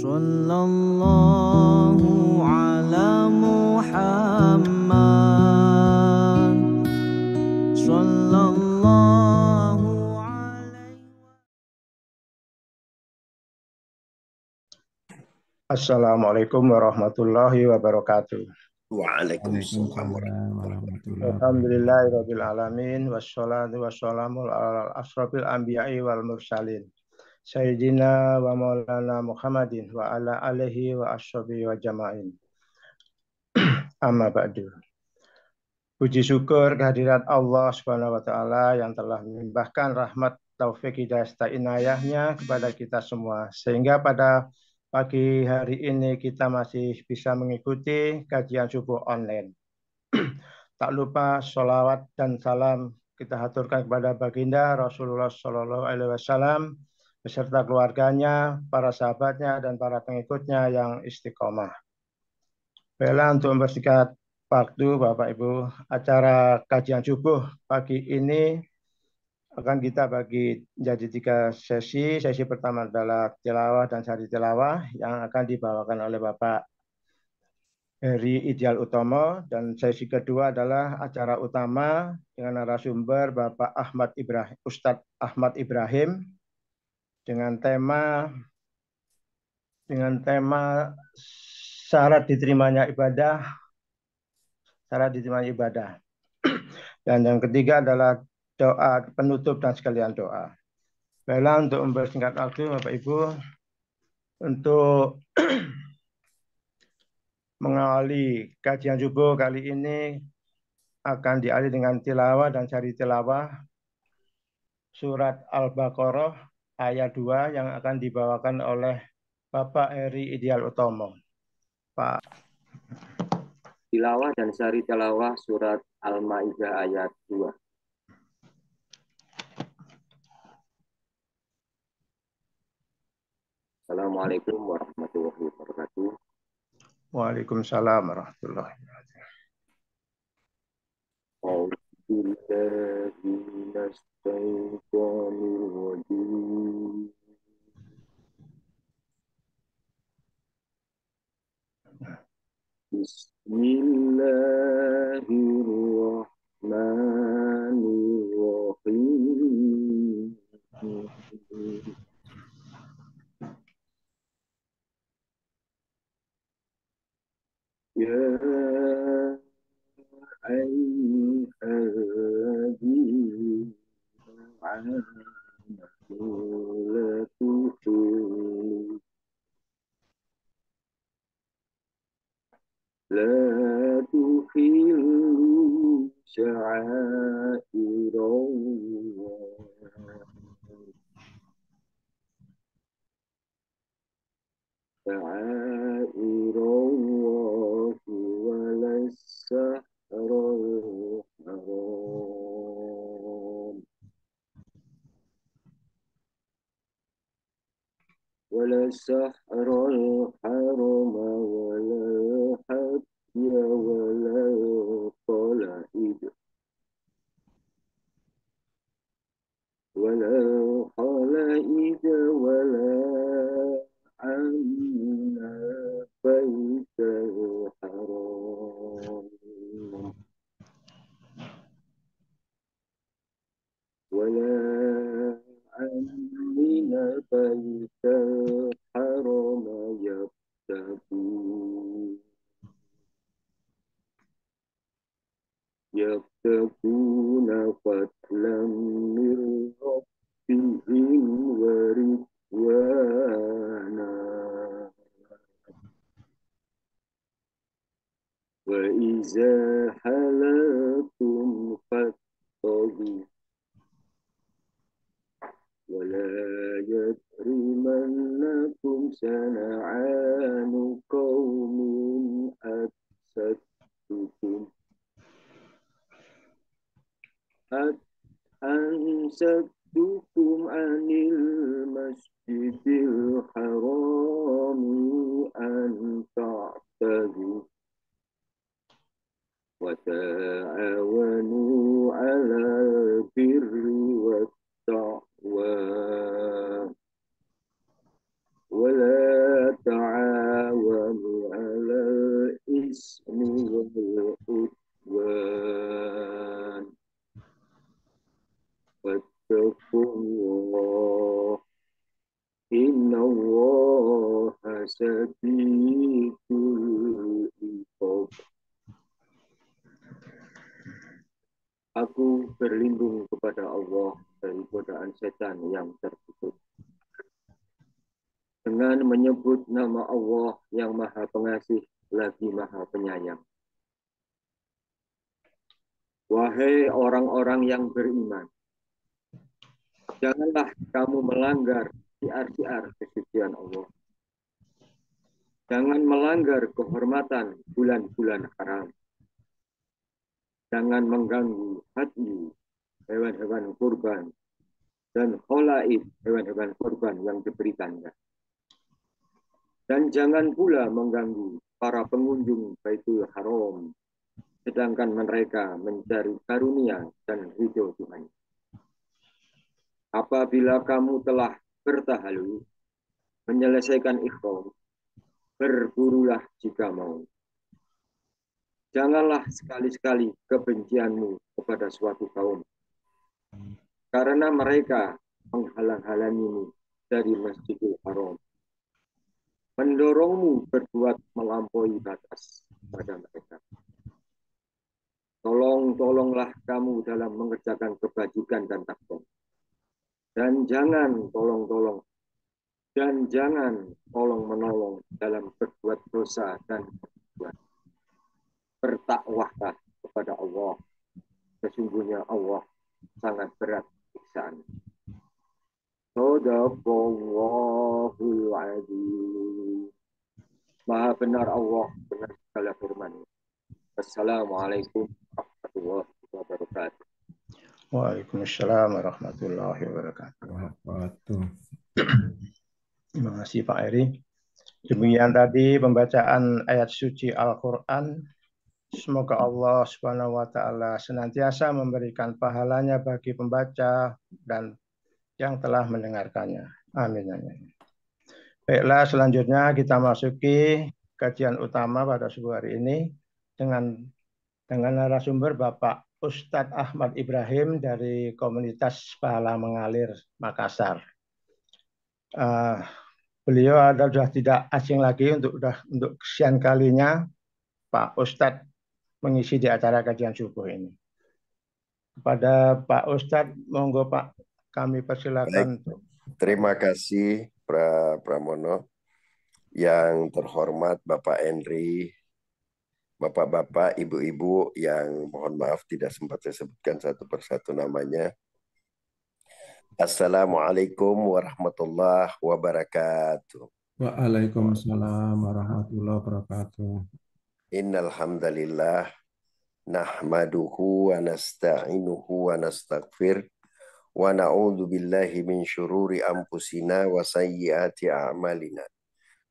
Sallallahu ala Muhammad. Sallallahu alaihi. Assalamualaikum warahmatullahi wabarakatuh. Waalaikumsalam warahmatullahi Alhamdulillahirabbil alamin wassalatu wassalamu ala asrofil anbiya'i wal mursalin sayyidina wa maulana Muhammadin wa ala alihi wa ashabihi wa jama'in. Amma ba'du. Puji syukur kehadirat Allah Subhanahu wa taala yang telah melimpahkan rahmat taufik hidayah inayahnya kepada kita semua sehingga pada pagi hari ini kita masih bisa mengikuti kajian subuh online. Tak lupa sholawat dan salam kita haturkan kepada baginda Rasulullah Shallallahu Alaihi Wasallam beserta keluarganya, para sahabatnya, dan para pengikutnya yang istiqomah. Baiklah, untuk mempersingkat waktu, Bapak Ibu, acara kajian subuh pagi ini akan kita bagi menjadi 3 sesi. Sesi pertama adalah tilawah dan sari tilawah yang akan dibawakan oleh Bapak Heri Ideal Utomo, dan sesi kedua adalah acara utama dengan narasumber Bapak Ustadz Ahmad Ibrahim dengan tema syarat diterimanya ibadah. Dan yang ketiga adalah doa penutup dan sekalian doa. Baiklah, untuk mempersingkat waktu Bapak Ibu, untuk mengawali kajian subuh kali ini akan diawali dengan tilawah dan sari tilawah surat Al-Baqarah ayat 2 yang akan dibawakan oleh Bapak Heri Ideal Utomo. Pak. Tilawah dan sari tilawah surat Al-Maidah ayat 2. Assalamualaikum warahmatullahi wabarakatuh. Waalaikumsalam warahmatullahi wabarakatuh. Bismillahirrahmanirrahim. Ya ayyuhalladzina amanu la tukhillu sya'airallah ولا السحر الحرام ولا الحدي ولا القلائد ولا عنا بيت الحرام ولا عمنا بيت الحرام يبتغون فضلا من ربهم ورضوانا وإذا حللتم فاصطادوا ولا يجرمنكم شنآن قوم أن صدوكم عن المسجد الحرام أن تعتدوا وتعاونوا على البر والتقوى ولا واتقوا الله إن الله شديد العقاب. Aku berlindung kepada Allah dari godaan setan yang terkutuk. Dengan menyebut nama Allah yang Maha Pengasih lagi Maha Penyayang. Wahai orang-orang yang beriman, janganlah kamu melanggar syiar-syiar kesucian Allah. Jangan melanggar kehormatan bulan-bulan haram. Jangan mengganggu hati hewan-hewan kurban dan kholaid hewan-hewan kurban yang diberi tanda. Dan jangan pula mengganggu para pengunjung Baitul Haram, sedangkan mereka mencari karunia dan ridho Tuhan. Apabila kamu telah bertahalul, menyelesaikan ihram, berburulah jika mau. Janganlah sekali-sekali kebencianmu kepada suatu kaum, karena mereka menghalang-halangimu dari Masjidil Haram, mendorongmu berbuat melampaui batas pada mereka. Tolonglah kamu dalam mengerjakan kebajikan dan takwa. Dan jangan tolong-menolong dalam berbuat dosa dan berbuat. Bertakwahlah kepada Allah. Sesungguhnya Allah sangat berat siksaan. Shadaqallahul Azim. Maha benar Allah, benar segala firman. Assalamualaikum warahmatullahi wabarakatuh. Waalaikumsalam warahmatullahi wabarakatuh. Terima kasih Pak Eri. Demikian tadi pembacaan ayat suci Al-Quran. Semoga Allah Subhanahu wa Ta'ala senantiasa memberikan pahalanya bagi pembaca dan yang telah mendengarkannya. Amin. Baiklah, selanjutnya kita masuki kajian utama pada subuh hari ini dengan narasumber Bapak Ustadz Ahmad Ibrahim dari komunitas Pahala Mengalir Makassar. Beliau sudah tidak asing lagi untuk kesekian kalinya Pak Ustadz mengisi di acara kajian subuh ini. Kepada Pak Ustadz, monggo Pak, kami persilakan. Baik. Terima kasih Pramono. Yang terhormat Bapak Henry, Bapak-bapak, Ibu-ibu yang mohon maaf tidak sempat saya sebutkan satu persatu namanya. Assalamualaikum warahmatullahi wabarakatuh. Waalaikumsalam warahmatullahi wabarakatuh. Innal hamdalillah nahmaduhu wa nasta'inuhu wa nastaghfir wa na'udzu billahi min syururi anfusina wa sayyiati a'malina.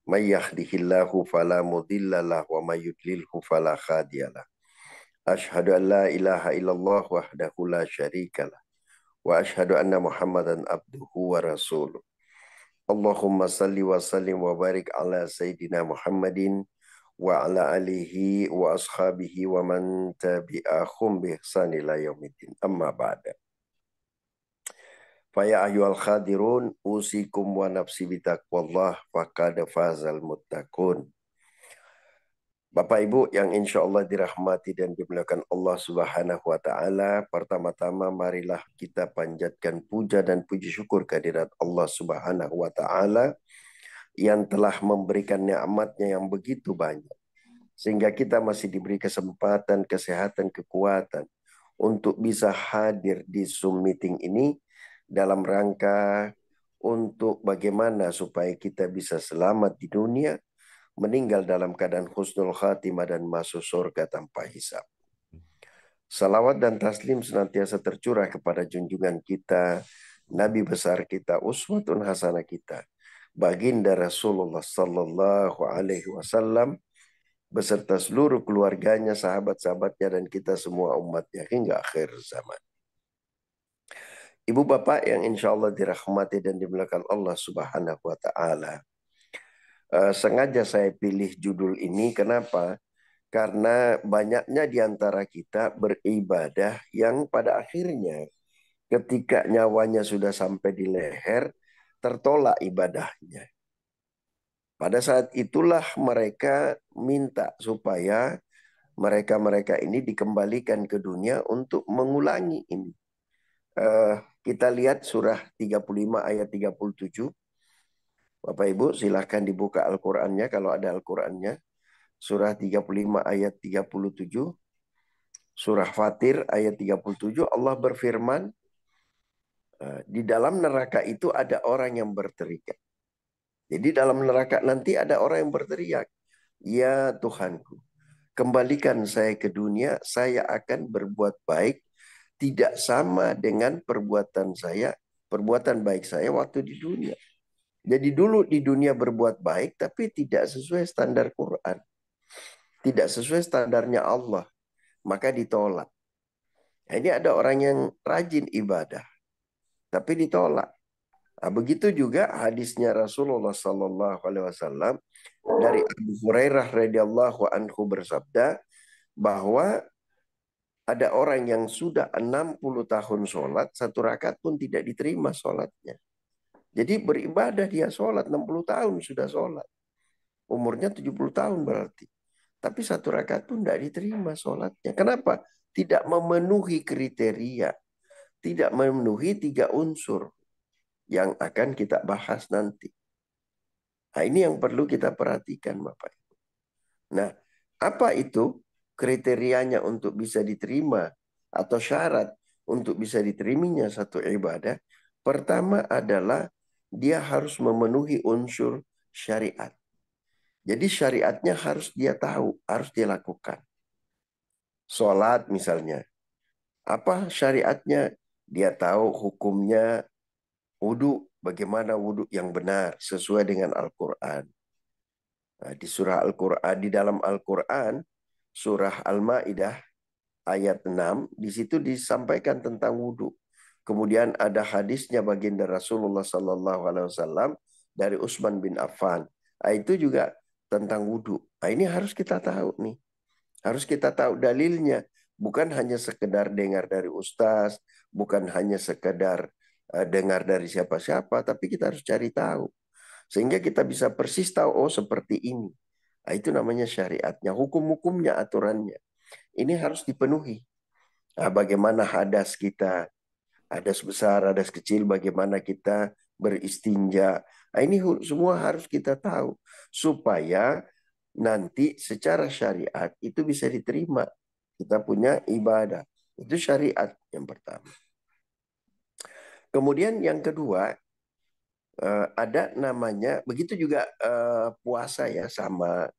May yahdihillahu fala mudilla lahu wa may yudlilhu fala hadiyalah. Asyhadu an la ilaha illallah wahdahu la syarikalah wa asyhadu anna Muhammadan abduhu wa rasuluh. Allahumma salli wa sallim wa barik ala sayyidina Muhammadin wa ala alihi wa ashabihi wa man tabi'ahum bi ihsan ila yaumiddin. Amma ba'da. Fa ya ayyuhal khadirun usikum wa nafsi bitaqwallah faqad fazal muttaqun. Bapak Ibu yang insya Allah dirahmati dan dimuliakan Allah Subhanahu wa Ta'ala, pertama-tama marilah kita panjatkan puja dan puji syukur kehadirat Allah Subhanahu wa Ta'ala yang telah memberikan nikmatnya yang begitu banyak, sehingga kita masih diberi kesempatan, kesehatan, kekuatan untuk bisa hadir di Zoom meeting ini dalam rangka untuk bagaimana supaya kita bisa selamat di dunia, meninggal dalam keadaan husnul khatimah dan masuk surga tanpa hisab. Salawat dan taslim senantiasa tercurah kepada junjungan kita, Nabi besar kita, uswatun hasanah kita, baginda Rasulullah Sallallahu Alaihi Wasallam, beserta seluruh keluarganya, sahabat-sahabatnya, dan kita semua umatnya hingga akhir zaman. Ibu bapak yang insya Allah dirahmati dan dimuliakan Allah Subhanahu wa Ta'ala. Sengaja saya pilih judul ini, kenapa? Karena banyaknya di antara kita beribadah yang pada akhirnya ketika nyawanya sudah sampai di leher, tertolak ibadahnya. Pada saat itulah mereka minta supaya mereka-mereka ini dikembalikan ke dunia untuk mengulangi ini. Kita lihat surah 35 ayat 37. Bapak Ibu silahkan dibuka Al-Qur'annya kalau ada Al-Qur'annya. Surah 35 ayat 37. Surah Fatir ayat 37 Allah berfirman, di dalam neraka itu ada orang yang berteriak. Jadi dalam neraka nanti ada orang yang berteriak, "Ya Tuhanku, kembalikan saya ke dunia, saya akan berbuat baik, tidak sama dengan perbuatan baik saya waktu di dunia." Jadi dulu di dunia berbuat baik, tapi tidak sesuai standar Quran. Tidak sesuai standarnya Allah, maka ditolak. Nah, ini ada orang yang rajin ibadah, tapi ditolak. Nah, begitu juga hadisnya Rasulullah SAW dari Abu Hurairah radhiyallahu anhu bersabda bahwa ada orang yang sudah 60 tahun sholat, satu rakaat pun tidak diterima sholatnya. Jadi beribadah dia sholat, 60 tahun sudah sholat. Umurnya 70 tahun berarti. Tapi satu rakaat pun tidak diterima sholatnya. Kenapa? Tidak memenuhi kriteria. Tidak memenuhi 3 unsur yang akan kita bahas nanti. Nah, ini yang perlu kita perhatikan, Bapak Ibu. Nah, apa itu kriterianya untuk bisa diterima atau syarat untuk bisa diterimanya satu ibadah? Pertama adalah dia harus memenuhi unsur syariat. Jadi syariatnya harus dia tahu, harus dia lakukan. Sholat misalnya. Apa syariatnya? Dia tahu hukumnya wudhu, bagaimana wudhu yang benar sesuai dengan Al-Quran. Nah, di surah Al-Quran, di dalam Al-Quran, surah Al-Ma'idah ayat 6, di situ disampaikan tentang wudhu. Kemudian ada hadisnya baginda Rasulullah SAW dari Utsman bin Affan. Nah, itu juga tentang wudhu. Nah, ini harus kita tahu nih. Harus kita tahu dalilnya. Bukan hanya sekedar dengar dari ustaz, bukan hanya sekedar dengar dari siapa-siapa, tapi kita harus cari tahu. Sehingga kita bisa persis tahu, oh seperti ini. Nah, itu namanya syariatnya, hukum-hukumnya, aturannya. Ini harus dipenuhi. Nah, bagaimana hadas kita, hadas besar, hadas kecil, bagaimana kita beristinja. Nah, ini semua harus kita tahu. Supaya nanti secara syariat itu bisa diterima. Kita punya ibadah. Itu syariat yang pertama. Kemudian yang kedua, ada namanya, begitu juga puasa ya sama,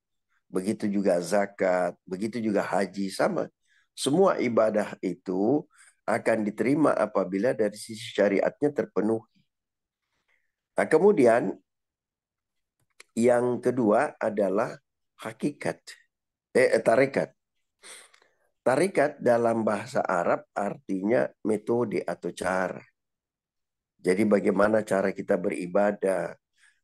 begitu juga zakat, begitu juga haji sama. Semua ibadah itu akan diterima apabila dari sisi syariatnya terpenuhi. Nah, kemudian yang kedua adalah hakikat, tarekat. Tarekat dalam bahasa Arab artinya metode atau cara. Jadi bagaimana cara kita beribadah,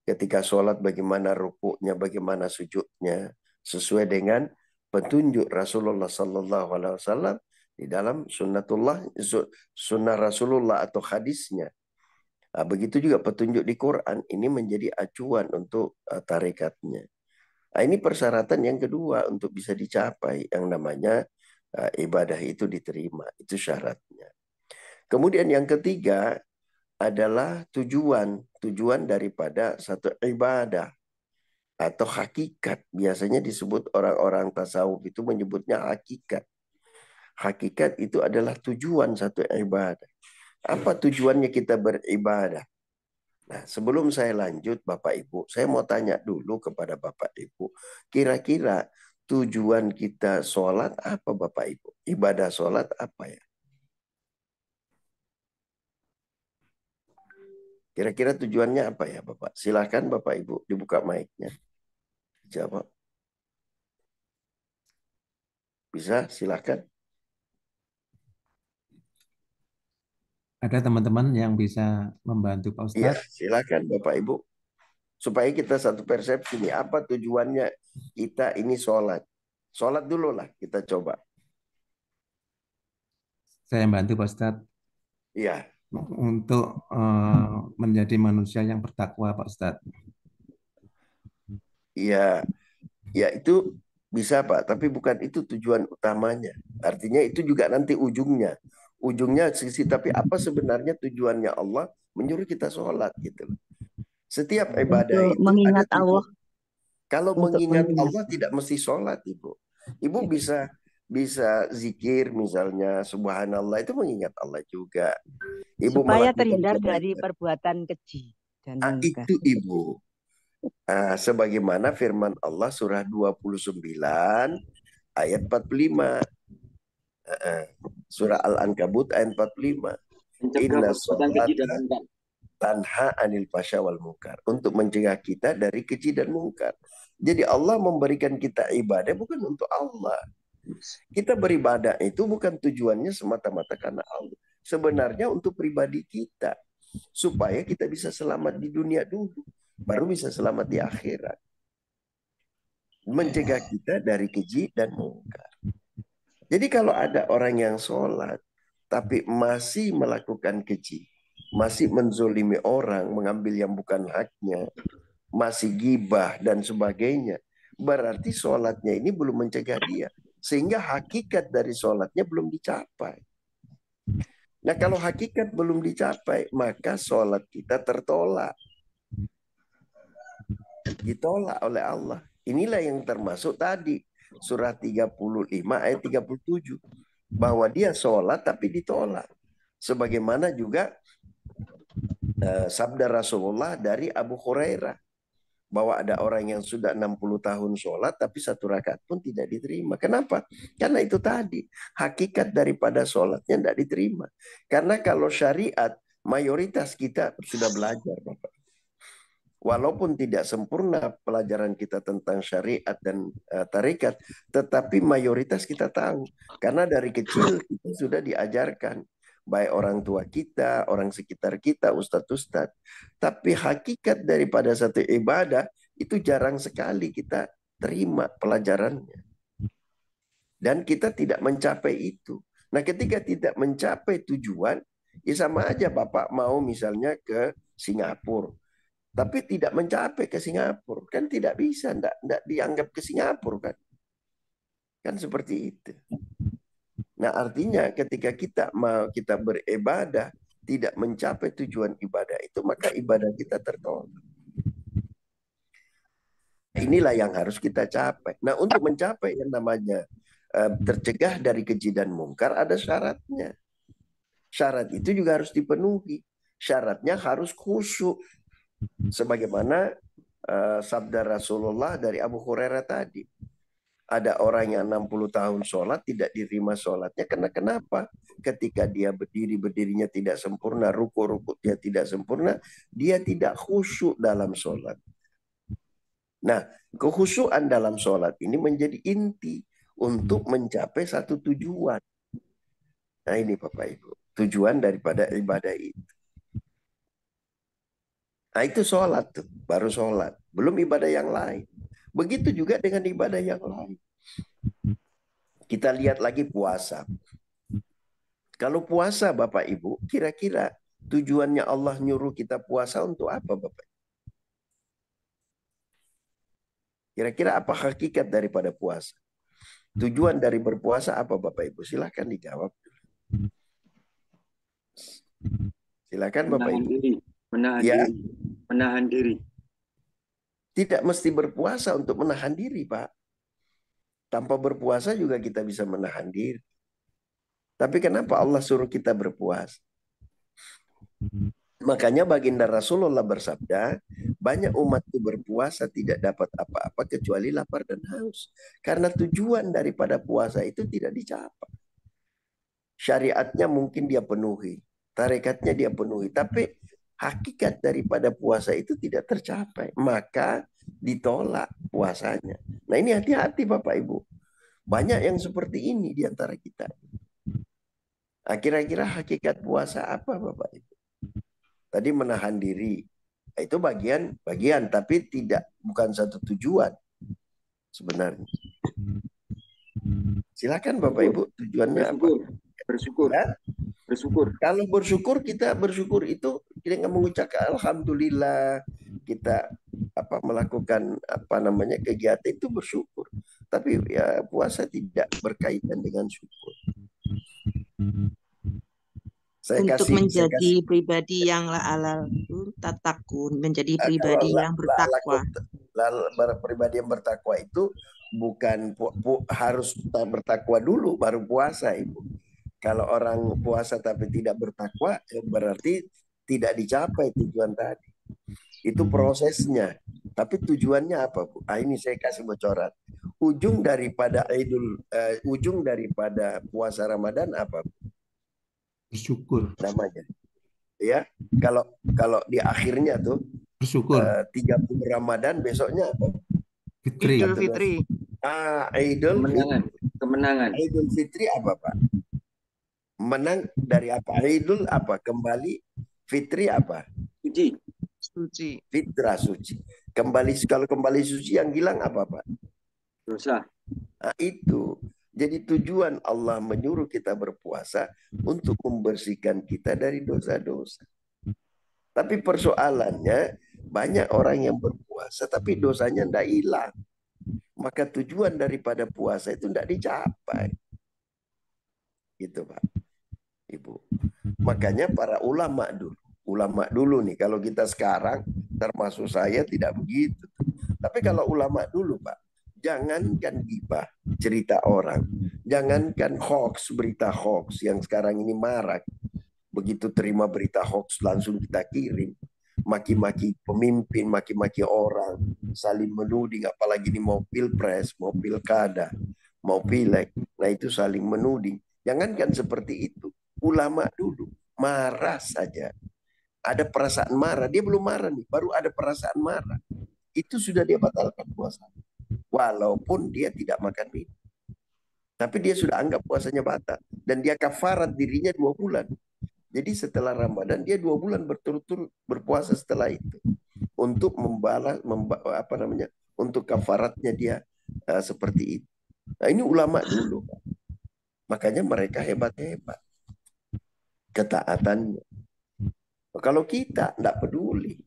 ketika sholat bagaimana rukuknya, bagaimana sujudnya, sesuai dengan petunjuk Rasulullah SAW di dalam sunnah Rasulullah atau hadisnya. Nah, begitu juga petunjuk di Quran, ini menjadi acuan untuk tarekatnya. Nah, ini persyaratan yang kedua untuk bisa dicapai, yang namanya ibadah itu diterima. Itu syaratnya. Kemudian yang ketiga adalah tujuan daripada satu ibadah atau hakikat. Biasanya disebut orang-orang tasawuf itu menyebutnya hakikat. Hakikat itu adalah tujuan satu ibadah. Apa tujuannya kita beribadah? Nah, sebelum saya lanjut Bapak Ibu, saya mau tanya dulu kepada Bapak Ibu. Kira-kira tujuan kita sholat apa Bapak Ibu? Ibadah sholat apa ya? Kira-kira tujuannya apa ya Bapak? Silahkan Bapak Ibu dibuka mic-nya. Jawab. Bisa, silahkan. Ada teman-teman yang bisa membantu Pak Iya, Ustadz? silakan Bapak Ibu. Supaya kita satu persepsi nih, apa tujuannya kita ini sholat. Sholat dulu lah kita coba. Saya bantu Pak Ustadz. Iya, untuk menjadi manusia yang bertakwa, Pak Ustadz? Ya, ya itu bisa Pak, tapi bukan itu tujuan utamanya. Artinya itu juga nanti ujungnya. Ujungnya sisi, tapi apa sebenarnya tujuannya Allah menyuruh kita sholat gitu loh. Setiap ibadah Untuk itu ada mengingat Allah, tujuan. Kalau untuk mengingat mengingat. Allah tidak mesti sholat, Ibu. Ibu bisa zikir misalnya subhanallah, itu mengingat Allah juga. Ibu Supaya melakukan terhindar dari kebaikan. perbuatan keji dan mungkar. Itu Ibu. Sebagaimana firman Allah surah 29 ayat 45. Surah Al-Ankabut ayat 45. Mencegah Inna perbuatan keji dan sholata mungkar. tanha anil fasya wal munkar. Untuk mencegah kita dari keji dan mungkar. Jadi Allah memberikan kita ibadah bukan untuk Allah. Kita beribadah itu bukan tujuannya semata-mata karena Allah. Sebenarnya untuk pribadi kita. Supaya kita bisa selamat di dunia dulu. Baru bisa selamat di akhirat. Mencegah kita dari keji dan mungkar. Jadi kalau ada orang yang sholat, tapi masih melakukan keji, masih menzolimi orang, mengambil yang bukan haknya, masih gibah dan sebagainya, berarti sholatnya ini belum mencegah dia. Sehingga hakikat dari sholatnya belum dicapai. Nah kalau hakikat belum dicapai, maka sholat kita tertolak. Ditolak oleh Allah. Inilah yang termasuk tadi. Surah 35 ayat 37. Bahwa dia sholat tapi ditolak. Sebagaimana juga sabda Rasulullah dari Abu Hurairah. Bahwa ada orang yang sudah 60 tahun sholat tapi satu rakaat pun tidak diterima. Kenapa? Karena itu tadi. Hakikat daripada sholatnya tidak diterima. Karena kalau syariat, mayoritas kita sudah belajar, Bapak. Walaupun tidak sempurna pelajaran kita tentang syariat dan tarekat, tetapi mayoritas kita tahu. Karena dari kecil kita sudah diajarkan. Baik orang tua kita, orang sekitar kita, ustadz-ustadz. Tapi hakikat daripada satu ibadah, itu jarang sekali kita terima pelajarannya. Dan kita tidak mencapai itu. Nah ketika tidak mencapai tujuan, ya sama aja Bapak mau misalnya ke Singapura. Tapi tidak mencapai ke Singapura. Kan tidak bisa, tidak dianggap ke Singapura kan. Kan seperti itu. Nah artinya ketika kita beribadah, tidak mencapai tujuan ibadah itu, maka ibadah kita tertolak. Inilah yang harus kita capai. Nah untuk mencapai yang namanya tercegah dari keji dan mungkar, ada syaratnya. Syarat itu juga harus dipenuhi. Syaratnya harus khusyuk. Sebagaimana sabda Rasulullah dari Abu Hurairah tadi. Ada orang yang 60 tahun sholat, tidak diterima sholatnya. Karena kenapa? Ketika dia berdirinya tidak sempurna, ruku-rukuknya tidak sempurna, dia tidak khusyuk dalam sholat. Nah, kekhusyukan dalam sholat ini menjadi inti untuk mencapai satu tujuan. Nah ini Bapak Ibu, tujuan daripada ibadah itu. Nah itu sholat tuh, baru sholat. Belum ibadah yang lain. Begitu juga dengan ibadah yang lain. Kita lihat lagi puasa. Kalau puasa Bapak Ibu, kira-kira tujuannya Allah nyuruh kita puasa untuk apa Bapak? Kira-kira apa hakikat daripada puasa? Tujuan dari berpuasa apa Bapak Ibu? Silahkan dijawab. Silakan Bapak Ibu. Menahan diri. Tidak mesti berpuasa untuk menahan diri, Pak. Tanpa berpuasa juga kita bisa menahan diri. Tapi kenapa Allah suruh kita berpuasa? Makanya baginda Rasulullah bersabda, banyak umat itu berpuasa tidak dapat apa-apa kecuali lapar dan haus. Karena tujuan daripada puasa itu tidak dicapai. Syariatnya mungkin dia penuhi, tarekatnya dia penuhi, tapi hakikat daripada puasa itu tidak tercapai, maka ditolak puasanya. Nah ini hati-hati Bapak Ibu. Banyak yang seperti ini di antara kita. Nah, kira-kira hakikat puasa apa Bapak Ibu? Tadi menahan diri. Nah, itu bagian, tapi bukan satu tujuan sebenarnya. Silakan Bapak Ibu, tujuannya apa? Bersyukur. Ya? bersyukur. Kalau bersyukur, kita bersyukur itu dengan mengucapkan alhamdulillah, kita melakukan kegiatan itu bersyukur. Tapi ya puasa tidak berkaitan dengan syukur. Untuk menjadi pribadi yang la'alal tatakun, menjadi pribadi yang bertakwa. Pribadi yang bertakwa itu bukan harus bertakwa dulu baru puasa, Ibu. Kalau orang puasa tapi tidak bertakwa, berarti tidak dicapai tujuan tadi. Itu prosesnya. Tapi tujuannya apa, Bu? Ini saya kasih bocoran. Ujung daripada puasa Ramadan apa, Bu? Bersyukur. Namanya. Ya, kalau di akhirnya tuh bersyukur. 30 Ramadan, besoknya apa? Fitri. Idul Fitri. Kemenangan. Idul Fitri apa, Pak? Menang dari apa? Idul apa? Kembali. Fitri apa? Suci. Fitrah suci. Kalau kembali suci yang hilang apa, Pak? Dosa. Nah, itu. Jadi tujuan Allah menyuruh kita berpuasa untuk membersihkan kita dari dosa-dosa. Tapi persoalannya banyak orang yang berpuasa tapi dosanya tidak hilang. Maka tujuan daripada puasa itu tidak dicapai. Gitu, Pak. Ibu. Makanya para ulama dulu nih, kalau kita sekarang termasuk saya tidak begitu. Tapi kalau ulama dulu, Pak, jangankan gibah cerita orang, jangankan berita hoax yang sekarang ini marak. Begitu terima berita hoax langsung kita kirim, maki-maki pemimpin, maki-maki orang, saling menuding, apalagi ini mau pilpres, mau pilkada, mau pileg. Nah itu saling menuding. Jangankan seperti itu, ulama dulu marah saja. Ada perasaan marah, dia belum marah nih, baru ada perasaan marah. Itu sudah dia batalkan puasa. Walaupun dia tidak makan minum. Tapi dia sudah anggap puasanya batal. Dan dia kafarat dirinya 2 bulan. Jadi setelah Ramadan dia 2 bulan berturut-turut berpuasa setelah itu. Untuk untuk kafaratnya dia seperti itu. Nah ini ulama dulu. Makanya mereka hebat-hebat ketaatannya. Kalau kita tidak peduli,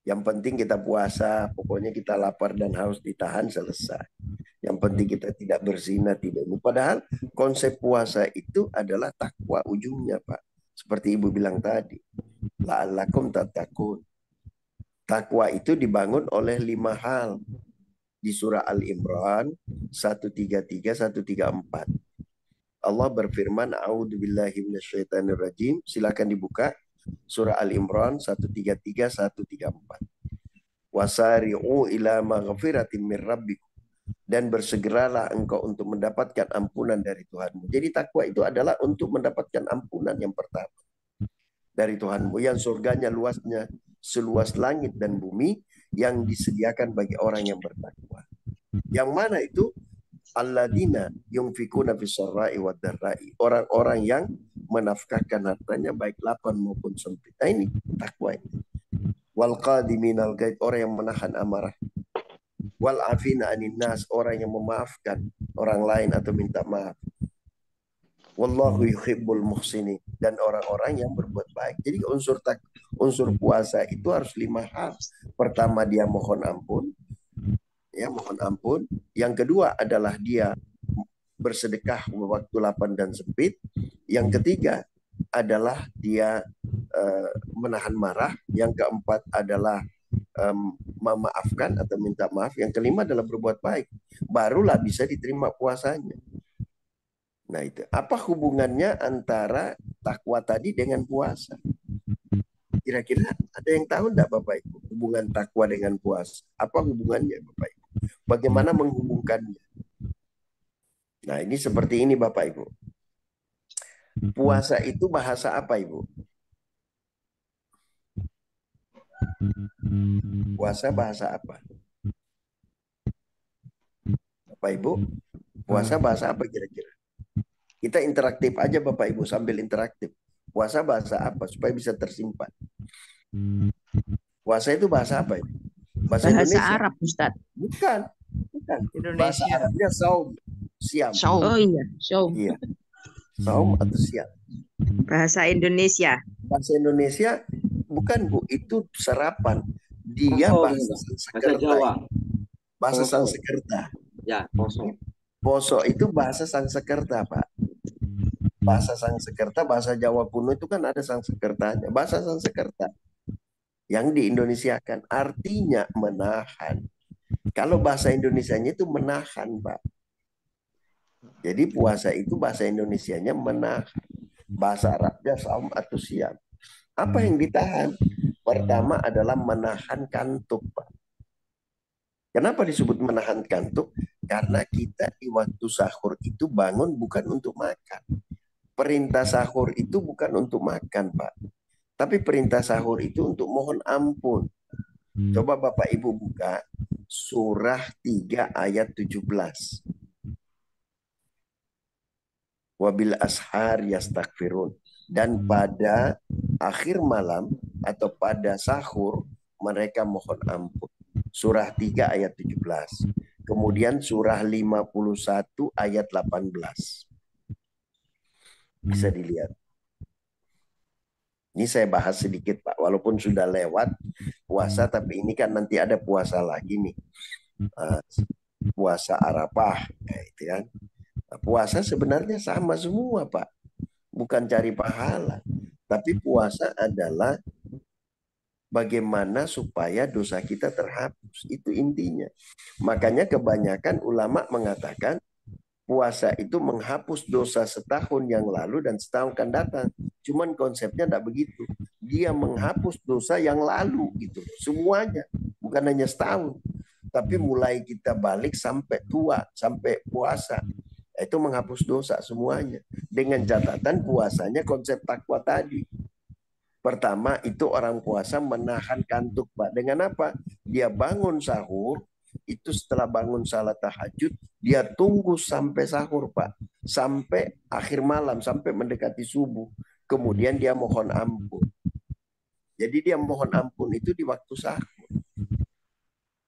yang penting kita puasa, pokoknya kita lapar dan haus ditahan, selesai. Yang penting kita tidak berzina, tidak. Padahal konsep puasa itu adalah takwa ujungnya, Pak. Seperti Ibu bilang tadi, la'allakum tattaqun. Takwa itu dibangun oleh 5 hal. Di surah Al-Imran 133, 134. Allah berfirman, a'udzubillahi minasyaitonirrajim. Silakan dibuka surah Al-Imran 133, 134. Wasari'u ila maghfiratin min rabbikum, dan bersegeralah engkau untuk mendapatkan ampunan dari Tuhanmu. Jadi takwa itu adalah untuk mendapatkan ampunan yang pertama dari Tuhanmu, yang surganya luasnya seluas langit dan bumi, yang disediakan bagi orang yang bertakwa. Yang mana itu? Alladzina yunfikuna fis-sarra'i wad-dharra'i, orang-orang yang menafkahkan hartanya baik lapang maupun sempit. Nah ini takwa ini. Wal qadiminal ghaid, orang yang menahan amarah. Wal afina anin nas, orang yang memaafkan orang lain atau minta maaf. Wallahu yuhibbul muhsinin, dan orang-orang yang berbuat baik. Jadi unsur puasa itu harus 5 hal. Pertama dia mohon ampun. Ya, mohon ampun. Yang kedua adalah dia bersedekah waktu lapang dan sempit. Yang ketiga adalah dia menahan marah. Yang keempat adalah memaafkan atau minta maaf. Yang kelima adalah berbuat baik. Barulah bisa diterima puasanya. Nah itu, apa hubungannya antara takwa tadi dengan puasa? Kira-kira ada yang tahu enggak Bapak Ibu hubungan takwa dengan puasa? Apa hubungannya Bapak Ibu? Bagaimana menghubungkannya? Nah ini seperti ini Bapak Ibu. Puasa itu bahasa apa Ibu? Puasa bahasa apa? Bapak Ibu, puasa bahasa apa kira-kira? Kita interaktif aja Bapak Ibu, sambil interaktif. Puasa bahasa apa supaya bisa tersimpan? Puasa itu bahasa apa itu? Bahasa Indonesia. Arab, Ustaz. Bukan. Indonesia. Bahasa Arabnya saum, siam. Oh iya, saum. Iya. Saum atau siam? Bahasa Indonesia. Bahasa Indonesia bukan Bu, itu serapan. Dia Poso, bahasa Bang. Bahasa Sanskerta. Jawa. Bahasa Poso. Sanskerta. Ya, poso. Poso itu bahasa Sanskerta, Pak. Bahasa Sanskerta, bahasa Jawa kuno itu kan ada Sanskertanya. Bahasa Sanskerta yang diindonesiakan artinya menahan. Kalau bahasa Indonesianya itu menahan, Pak. Jadi puasa itu bahasa Indonesianya menahan. Bahasa Arabnya saum atau siam. Apa yang ditahan? Pertama adalah menahan kantuk, Pak. Kenapa disebut menahan kantuk? Karena kita di waktu sahur itu bangun bukan untuk makan. Perintah sahur itu bukan untuk makan, Pak. Tapi perintah sahur itu untuk mohon ampun. Coba Bapak Ibu buka surah 3 ayat 17. Wabil ashar yastaghfirun. Dan pada akhir malam atau pada sahur mereka mohon ampun. Surah 3 ayat 17. Kemudian surah 51 ayat 18. Bisa dilihat. Ini saya bahas sedikit Pak, walaupun sudah lewat puasa, tapi ini kan nanti ada puasa lagi nih. Puasa Arafah, itu kan. Puasa sebenarnya sama semua Pak. Bukan cari pahala. Tapi puasa adalah bagaimana supaya dosa kita terhapus. Itu intinya. Makanya kebanyakan ulama mengatakan puasa itu menghapus dosa setahun yang lalu dan setahun akan datang. Cuman konsepnya tidak begitu. Dia menghapus dosa yang lalu gitu. Semuanya. Bukan hanya setahun. Tapi mulai kita balik sampai tua, sampai puasa. Itu menghapus dosa semuanya. Dengan catatan puasanya konsep takwa tadi. Pertama itu orang puasa menahan kantuk Pak. Dengan apa? Dia bangun sahur, itu setelah bangun salat tahajud, dia tunggu sampai sahur Pak. Sampai akhir malam, sampai mendekati subuh. Kemudian dia mohon ampun. Jadi dia mohon ampun itu di waktu sahur.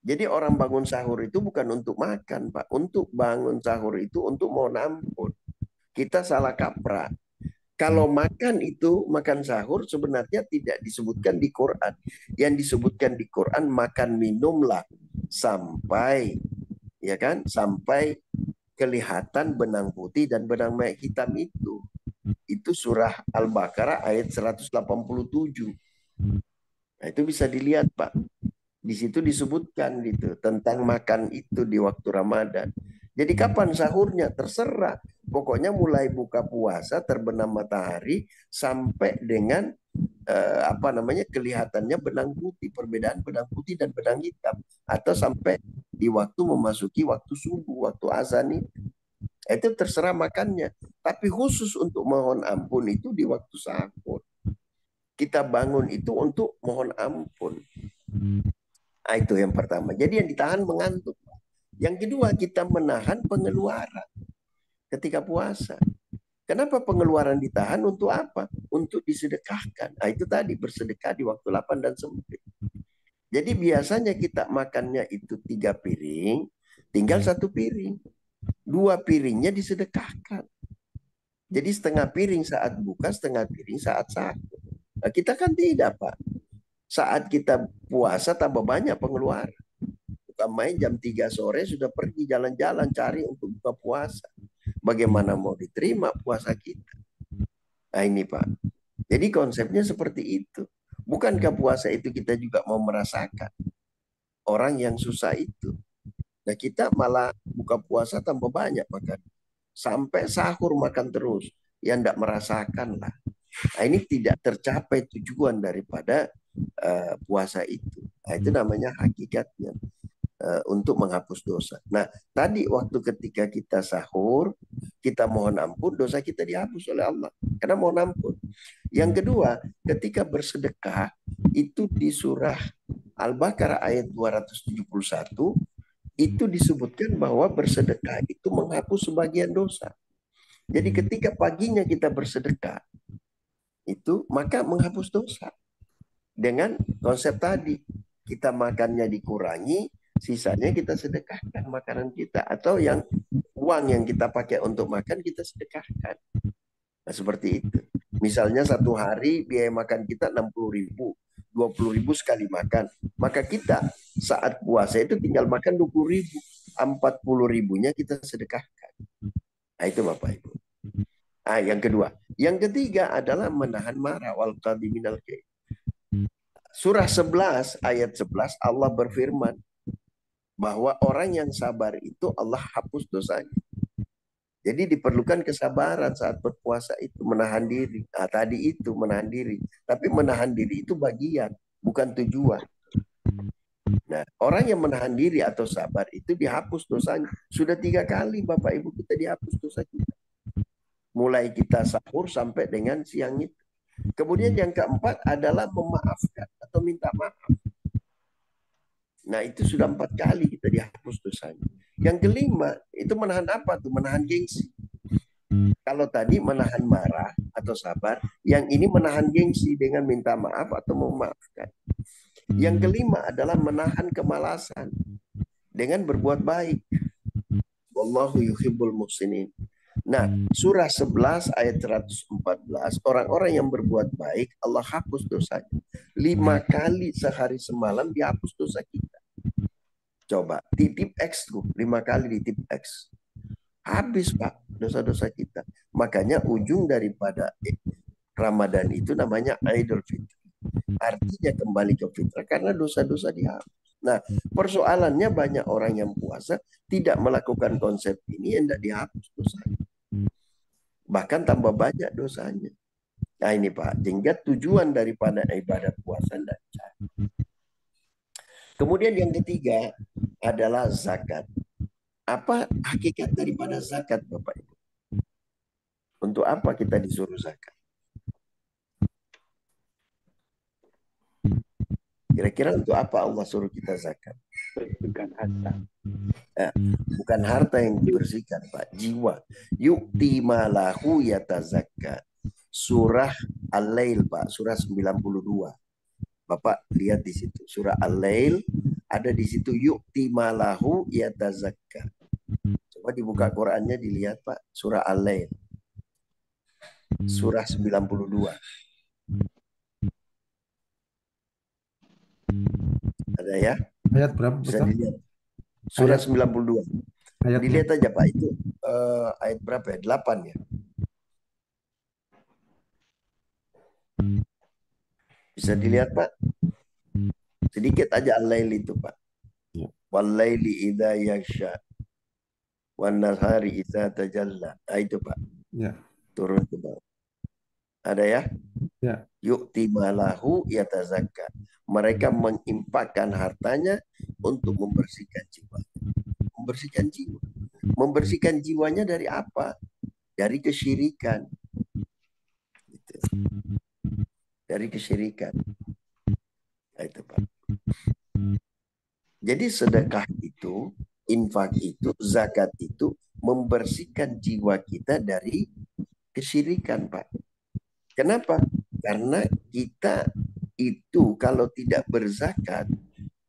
Jadi orang bangun sahur itu bukan untuk makan, Pak. Untuk bangun sahur itu untuk mohon ampun. Kita salah kaprah. Kalau makan itu, makan sahur sebenarnya tidak disebutkan di Quran. Yang disebutkan di Quran makan minumlah sampai ya kan, sampai kelihatan benang putih dan benang merah hitam itu. Itu surah Al-Baqarah ayat 187. Nah, itu bisa dilihat, Pak. Di situ disebutkan gitu tentang makan itu di waktu Ramadan. Jadi kapan sahurnya terserah. Pokoknya mulai buka puasa terbenam matahari sampai dengan kelihatannya benang putih, perbedaan benang putih dan benang hitam, atau sampai di waktu memasuki waktu subuh, waktu azan itu terserah makannya. Tapi khusus untuk mohon ampun itu di waktu sahur. Kita bangun itu untuk mohon ampun. Nah, itu yang pertama. Jadi yang ditahan mengantuk. Yang kedua, kita menahan pengeluaran ketika puasa. Kenapa pengeluaran ditahan? Untuk apa? Untuk disedekahkan. Nah, itu tadi bersedekah di waktu lapang dan sempit. Jadi biasanya kita makannya itu 3 piring, tinggal 1 piring. 2 piringnya disedekahkan. Jadi setengah piring saat buka, setengah piring saat sahur. Nah, kita kan tidak, Pak. Saat kita puasa tambah banyak pengeluaran. Bukan main jam 3 sore sudah pergi jalan-jalan cari untuk buka puasa. Bagaimana mau diterima puasa kita? Nah ini Pak. Jadi konsepnya seperti itu. Bukankah puasa itu kita juga mau merasakan orang yang susah itu? Nah kita malah buka puasa tambah banyak makan. Sampai sahur makan terus. Yang tidak merasakan lah. Nah, ini tidak tercapai tujuan daripada puasa itu. Nah, itu namanya hakikatnya untuk menghapus dosa. Nah, tadi waktu ketika kita sahur, kita mohon ampun, dosa kita dihapus oleh Allah. Karena mohon ampun. Yang kedua, ketika bersedekah, itu di surah Al-Baqarah ayat 271, itu disebutkan bahwa bersedekah itu menghapus sebagian dosa. Jadi ketika paginya kita bersedekah, itu maka menghapus dosa. Dengan konsep tadi, kita makannya dikurangi, sisanya kita sedekahkan makanan kita. Atau yang uang yang kita pakai untuk makan, kita sedekahkan. Nah, seperti itu. Misalnya satu hari biaya makan kita 60.000, 20.000 sekali makan. Maka kita saat puasa itu tinggal makan 20.000, 40.000-nya kita sedekahkan. Nah, itu Bapak Ibu. Nah, yang kedua. Yang ketiga adalah menahan marah, wal qadhiminal ghaidh. Surah 11 ayat 11 Allah berfirman bahwa orang yang sabar itu Allah hapus dosanya. Jadi diperlukan kesabaran saat berpuasa itu, menahan diri. Nah, tadi itu menahan diri. Tapi menahan diri itu bagian, bukan tujuan. Nah, orang yang menahan diri atau sabar itu dihapus dosanya. Sudah 3 kali Bapak Ibu kita dihapus dosa kita. Mulai kita sahur sampai dengan siang itu. Kemudian yang keempat adalah memaafkan atau minta maaf. Nah, itu sudah 4 kali kita dihapus dosanya. Yang kelima, itu menahan apa tuh? Menahan gengsi. Kalau tadi menahan marah atau sabar, yang ini menahan gengsi dengan minta maaf atau memaafkan. Yang kelima adalah menahan kemalasan dengan berbuat baik. Wallahu yuhibbul muhsinin. Nah, surah 11 ayat 114, orang-orang yang berbuat baik, Allah hapus dosanya. 5 kali sehari semalam dihapus dosa kita. Coba, titip X tuh, 5 kali ditip X. Habis Pak, dosa-dosa kita. Makanya ujung daripada Ramadan itu namanya Idul Fitri. Artinya kembali ke fitrah karena dosa-dosa dihapus. Nah, persoalannya banyak orang yang puasa tidak melakukan konsep ini, hendak dihapus dosanya. Bahkan tambah banyak dosanya. Nah ini Pak, sehingga tujuan daripada ibadah puasa tidak cari. Kemudian yang ketiga adalah zakat. Apa hakikat daripada zakat Bapak Ibu? Untuk apa kita disuruh zakat? Kira-kira untuk apa Allah suruh kita zakat? Bukan harta. Bukan harta yang dibersihkan Pak, jiwa. Yu'ti malahu yatazakka. Surah Al-Lail Pak, surah 92. Bapak lihat di situ, surah Al-Lail ada di situ yu'ti malahu yatazakka. Coba dibuka Qurannya dilihat Pak, surah Al-Lail. Surah 92. Ada ya? Ayat berapa? Bisa Ustaz? dilihat. Surah Ayat- 92. Ayatnya. Dilihat aja Pak, itu ayat berapa ya? 8 ya? Bisa dilihat Pak? Sedikit aja Al-Lail itu Pak. Ya. Wal-laili idza yaghsha wan nahari idza tajalla. Nah, itu Pak. Ya. Turun ke bawah. Ada ya? Ya. Yu'ti malahu yatazakka. Mereka menginfakkan hartanya untuk membersihkan jiwa. Membersihkan jiwa. Membersihkan jiwanya dari apa? Dari kesyirikan. Gitu. Dari kesyirikan. Nah, itu Pak. Jadi sedekah itu, infak itu, zakat itu membersihkan jiwa kita dari kesyirikan Pak. Kenapa? Karena kita itu kalau tidak berzakat,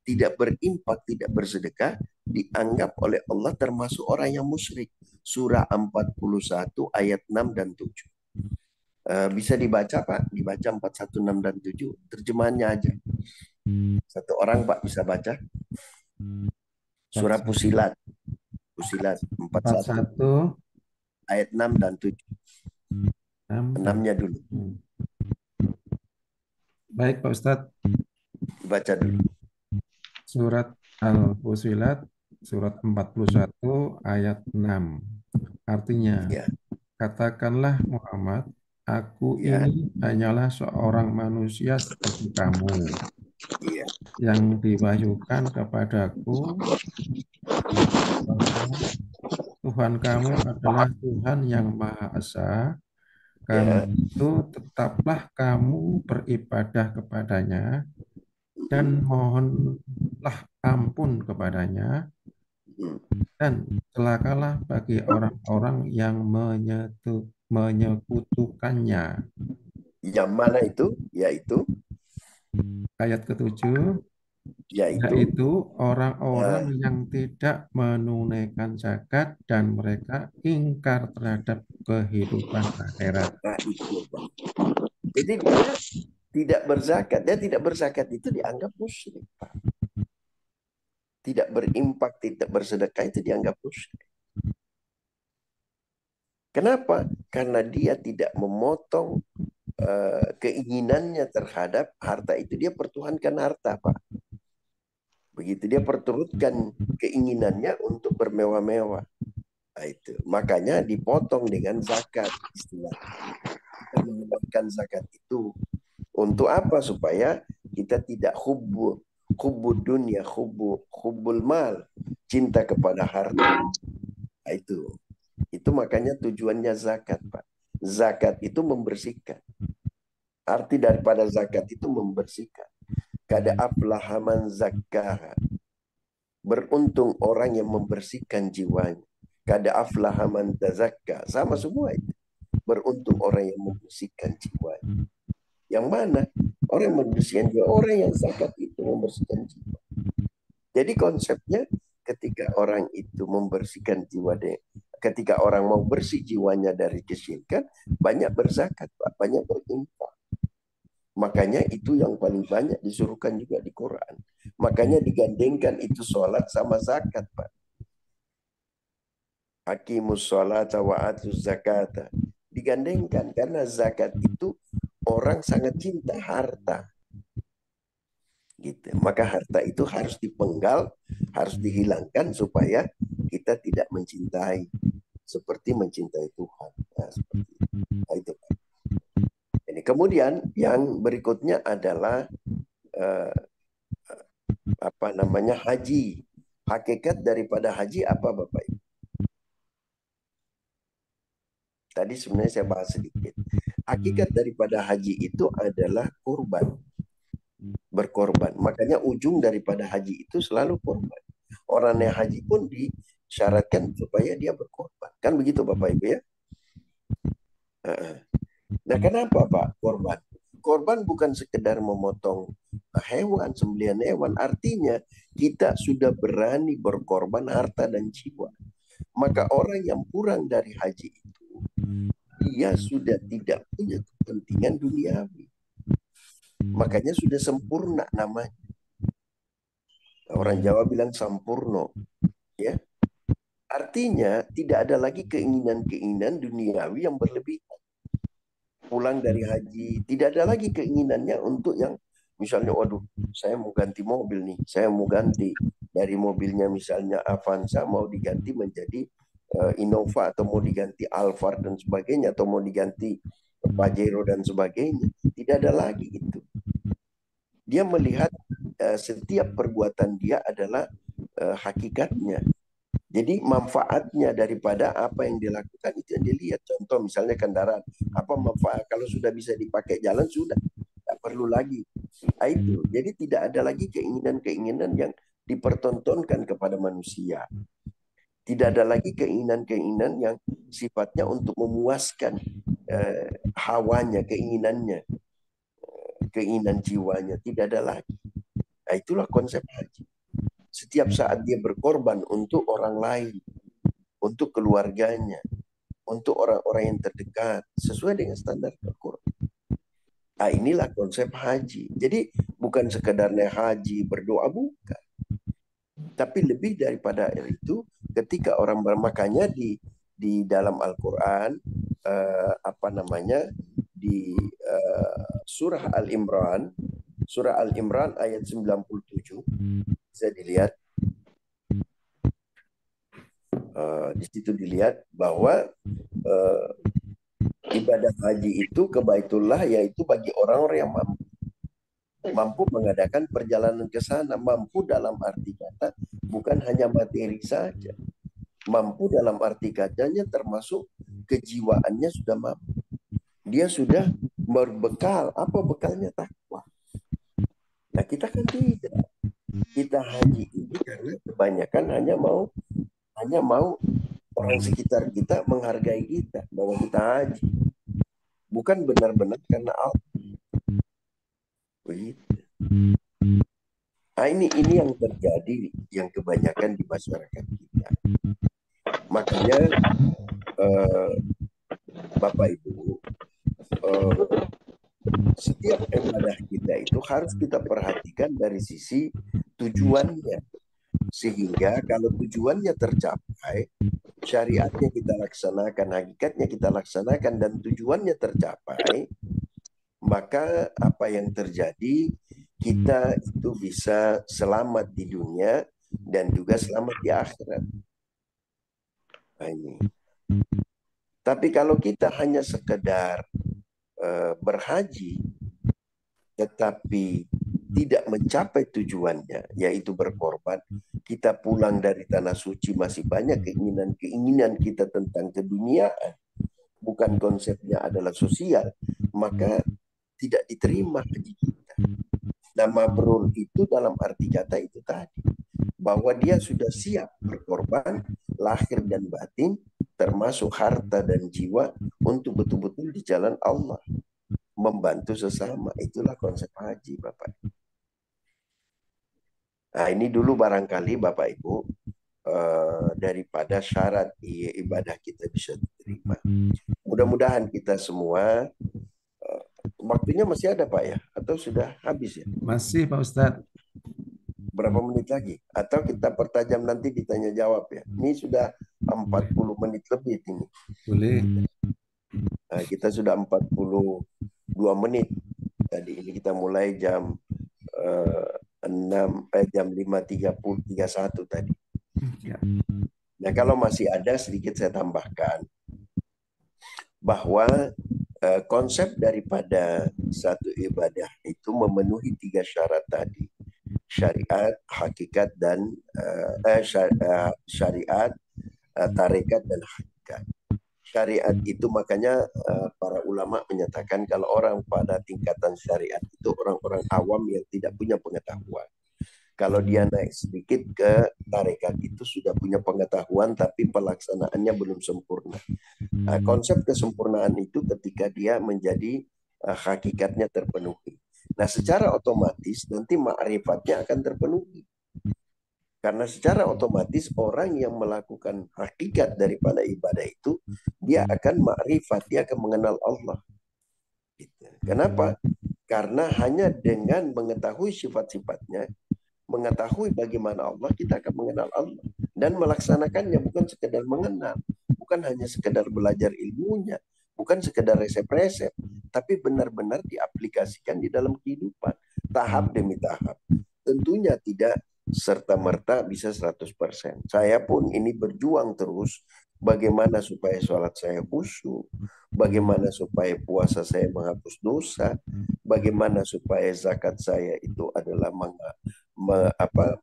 tidak berinfak, tidak bersedekah, dianggap oleh Allah termasuk orang yang musyrik. Surah 41 ayat 6 dan 7. Bisa dibaca Pak, dibaca 41, 6 dan 7. Terjemahannya aja. Satu orang Pak bisa baca. Surah Fusilat. Fusilat 41 41 ayat 6 dan 7. 6. 6-nya dulu. Baik Pak Ustadz, Dibaca dulu. surat Al-Fusilat surat 41 ayat 6. Artinya, Ya. katakanlah Muhammad, aku Ya. ini hanyalah seorang manusia seperti kamu Iya. yang diwahyukan kepadaku. Tuhan kamu adalah Tuhan yang Maha Esa. Karena itu tetaplah kamu beribadah kepadanya dan mohonlah ampun kepadanya, dan celakalah bagi orang-orang yang menyekutukannya. Yang mana itu? Yaitu Ayat ke-7, yaitu yaitu orang-orang yang tidak menunaikan zakat dan mereka ingkar terhadap kehidupan akhirat. itu, Pak. Jadi dia tidak berzakat. Dia tidak berzakat itu dianggap musyrik, Pak. Tidak berimpak, tidak bersedekah itu dianggap musyrik. Kenapa? Karena dia tidak memotong keinginannya terhadap harta itu. Dia pertuhankan harta, Pak. Begitu dia perturutkan keinginannya untuk bermewah-mewah. Nah, itu. Makanya dipotong dengan zakat istilah. Kita mengeluarkan zakat itu untuk apa? Supaya kita tidak hubbul dunia, hubbul mal, cinta kepada harta. Nah, itu makanya tujuannya zakat, Pak. Zakat itu membersihkan. Arti daripada zakat itu membersihkan. Kada aflaha man zakkaha. Beruntung orang yang membersihkan jiwanya. Kada aflaha man tazakka. Sama semua itu. Beruntung orang yang membersihkan jiwanya. Yang mana? Orang yang membersihkan jiwa. Orang yang zakat itu membersihkan jiwa. Jadi konsepnya ketika orang itu membersihkan jiwa deh. Ketika orang mau bersih jiwanya dari kesyirikan, banyak berzakat, Pak, banyak berinfak. Makanya itu yang paling banyak disuruhkan juga di Quran. Makanya digandengkan itu sholat sama zakat, Pak. Hakimus sholata wa atuz zakata. Digandengkan karena zakat itu orang sangat cinta harta. Gitu. Maka harta itu harus dipenggal, harus dihilangkan supaya kita tidak mencintai seperti mencintai Tuhan. Nah, seperti itu. Nah, itu. Ini kemudian yang berikutnya adalah haji. Hakikat daripada haji apa, Bapak Ibu? Tadi sebenarnya saya bahas sedikit. Hakikat daripada haji itu adalah kurban. Berkorban. Makanya ujung daripada haji itu selalu korban. Orang yang haji pun disyaratkan supaya dia berkorban. Kan begitu, Bapak Ibu ya? Nah, kenapa, Pak, korban? Korban bukan sekedar memotong hewan, sembelihan hewan. Artinya kita sudah berani berkorban harta dan jiwa. Maka orang yang kurang dari haji itu, dia sudah tidak punya kepentingan duniawi. Makanya sudah sempurna namanya. Orang Jawa bilang sampurno. Ya. Artinya tidak ada lagi keinginan-keinginan duniawi yang berlebihan. Pulang dari haji, tidak ada lagi keinginannya untuk yang misalnya, waduh, saya mau ganti mobil nih, saya mau ganti dari mobilnya misalnya Avanza mau diganti menjadi Innova atau mau diganti Alphard dan sebagainya, atau mau diganti Pajero dan sebagainya. Tidak ada lagi itu. Dia melihat setiap perbuatan dia adalah hakikatnya. Jadi manfaatnya daripada apa yang dilakukan itu yang dilihat. Contoh misalnya kendaraan, apa manfaat kalau sudah bisa dipakai jalan sudah, tidak perlu lagi. Itu. Jadi tidak ada lagi keinginan-keinginan yang dipertontonkan kepada manusia. Tidak ada lagi keinginan-keinginan yang sifatnya untuk memuaskan hawanya, keinginannya, keinginan jiwanya. Tidak ada lagi. Nah, itulah konsep haji. Setiap saat dia berkorban untuk orang lain, untuk keluarganya, untuk orang-orang yang terdekat, sesuai dengan standar Al-Quran. Nah, inilah konsep haji. Jadi bukan sekedarnya haji berdoa, bukan. Tapi lebih daripada itu, ketika orang makanya di dalam Al-Quran, di surah Al-Imran, ayat 97, bisa dilihat. Di situ dilihat bahwa ibadah haji itu ke Baitullah yaitu bagi orang-orang yang mampu mengadakan perjalanan ke sana. Mampu dalam arti kata bukan hanya materi saja. Mampu dalam arti katanya termasuk kejiwaannya sudah mampu. Dia sudah berbekal. Apa bekalnya? Takwa. Nah, kita kan tidak. Kita haji ini karena kebanyakan hanya mau orang sekitar kita menghargai kita bahwa kita haji. Bukan benar-benar karena Allah. Begitu. Nah, Ini yang terjadi yang kebanyakan di masyarakat kita. Makanya Bapak Ibu, setiap ibadah kita itu harus kita perhatikan dari sisi tujuannya. Sehingga kalau tujuannya tercapai, syariatnya kita laksanakan, hakikatnya kita laksanakan, dan tujuannya tercapai, maka apa yang terjadi, kita itu bisa selamat di dunia dan juga selamat di akhirat. Nah, ini. Tapi kalau kita hanya sekedar berhaji, tetapi tidak mencapai tujuannya, yaitu berkorban, kita pulang dari tanah suci masih banyak keinginan kita tentang keduniaan, bukan konsepnya adalah sosial, maka tidak diterima haji kita. Nah, mabrur itu dalam arti kata itu tadi, bahwa dia sudah siap berkorban lahir dan batin, termasuk harta dan jiwa, untuk betul-betul di jalan Allah, membantu sesama. Itulah konsep haji, Bapak. Nah, ini dulu barangkali Bapak Ibu, daripada syarat ibadah kita bisa diterima. Mudah-mudahan kita semua, waktunya masih ada Pak ya? Atau sudah habis ya? Masih Pak Ustadz. Berapa menit lagi? Atau kita pertajam nanti ditanya jawab ya? Ini sudah 40 menit lebih ini. Boleh. Nah, kita sudah 42 menit. Tadi ini kita mulai jam 5.31 tadi. Ya. Nah, kalau masih ada sedikit saya tambahkan bahwa konsep daripada satu ibadah itu memenuhi 3 syarat tadi. Syariat, hakikat, dan syariat, tarekat, dan hakikat. Syariat itu makanya para ulama menyatakan kalau orang pada tingkatan syariat itu orang-orang awam yang tidak punya pengetahuan. Kalau dia naik sedikit ke tarekat itu sudah punya pengetahuan tapi pelaksanaannya belum sempurna. Konsep kesempurnaan itu ketika dia menjadi hakikatnya terpenuhi. Nah, secara otomatis nanti ma'rifatnya akan terpenuhi. Karena secara otomatis orang yang melakukan hakikat daripada ibadah itu, dia akan ma'rifat, dia akan mengenal Allah. Kenapa? Karena hanya dengan mengetahui sifat-sifatnya, mengetahui bagaimana Allah, kita akan mengenal Allah. Dan melaksanakannya bukan sekedar mengenal, bukan hanya sekedar belajar ilmunya, bukan sekedar resep-resep, tapi benar-benar diaplikasikan di dalam kehidupan, tahap demi tahap. Tentunya tidak serta-merta bisa 100%. Saya pun ini berjuang terus bagaimana supaya sholat saya khusyuk, bagaimana supaya puasa saya menghapus dosa, bagaimana supaya zakat saya itu adalah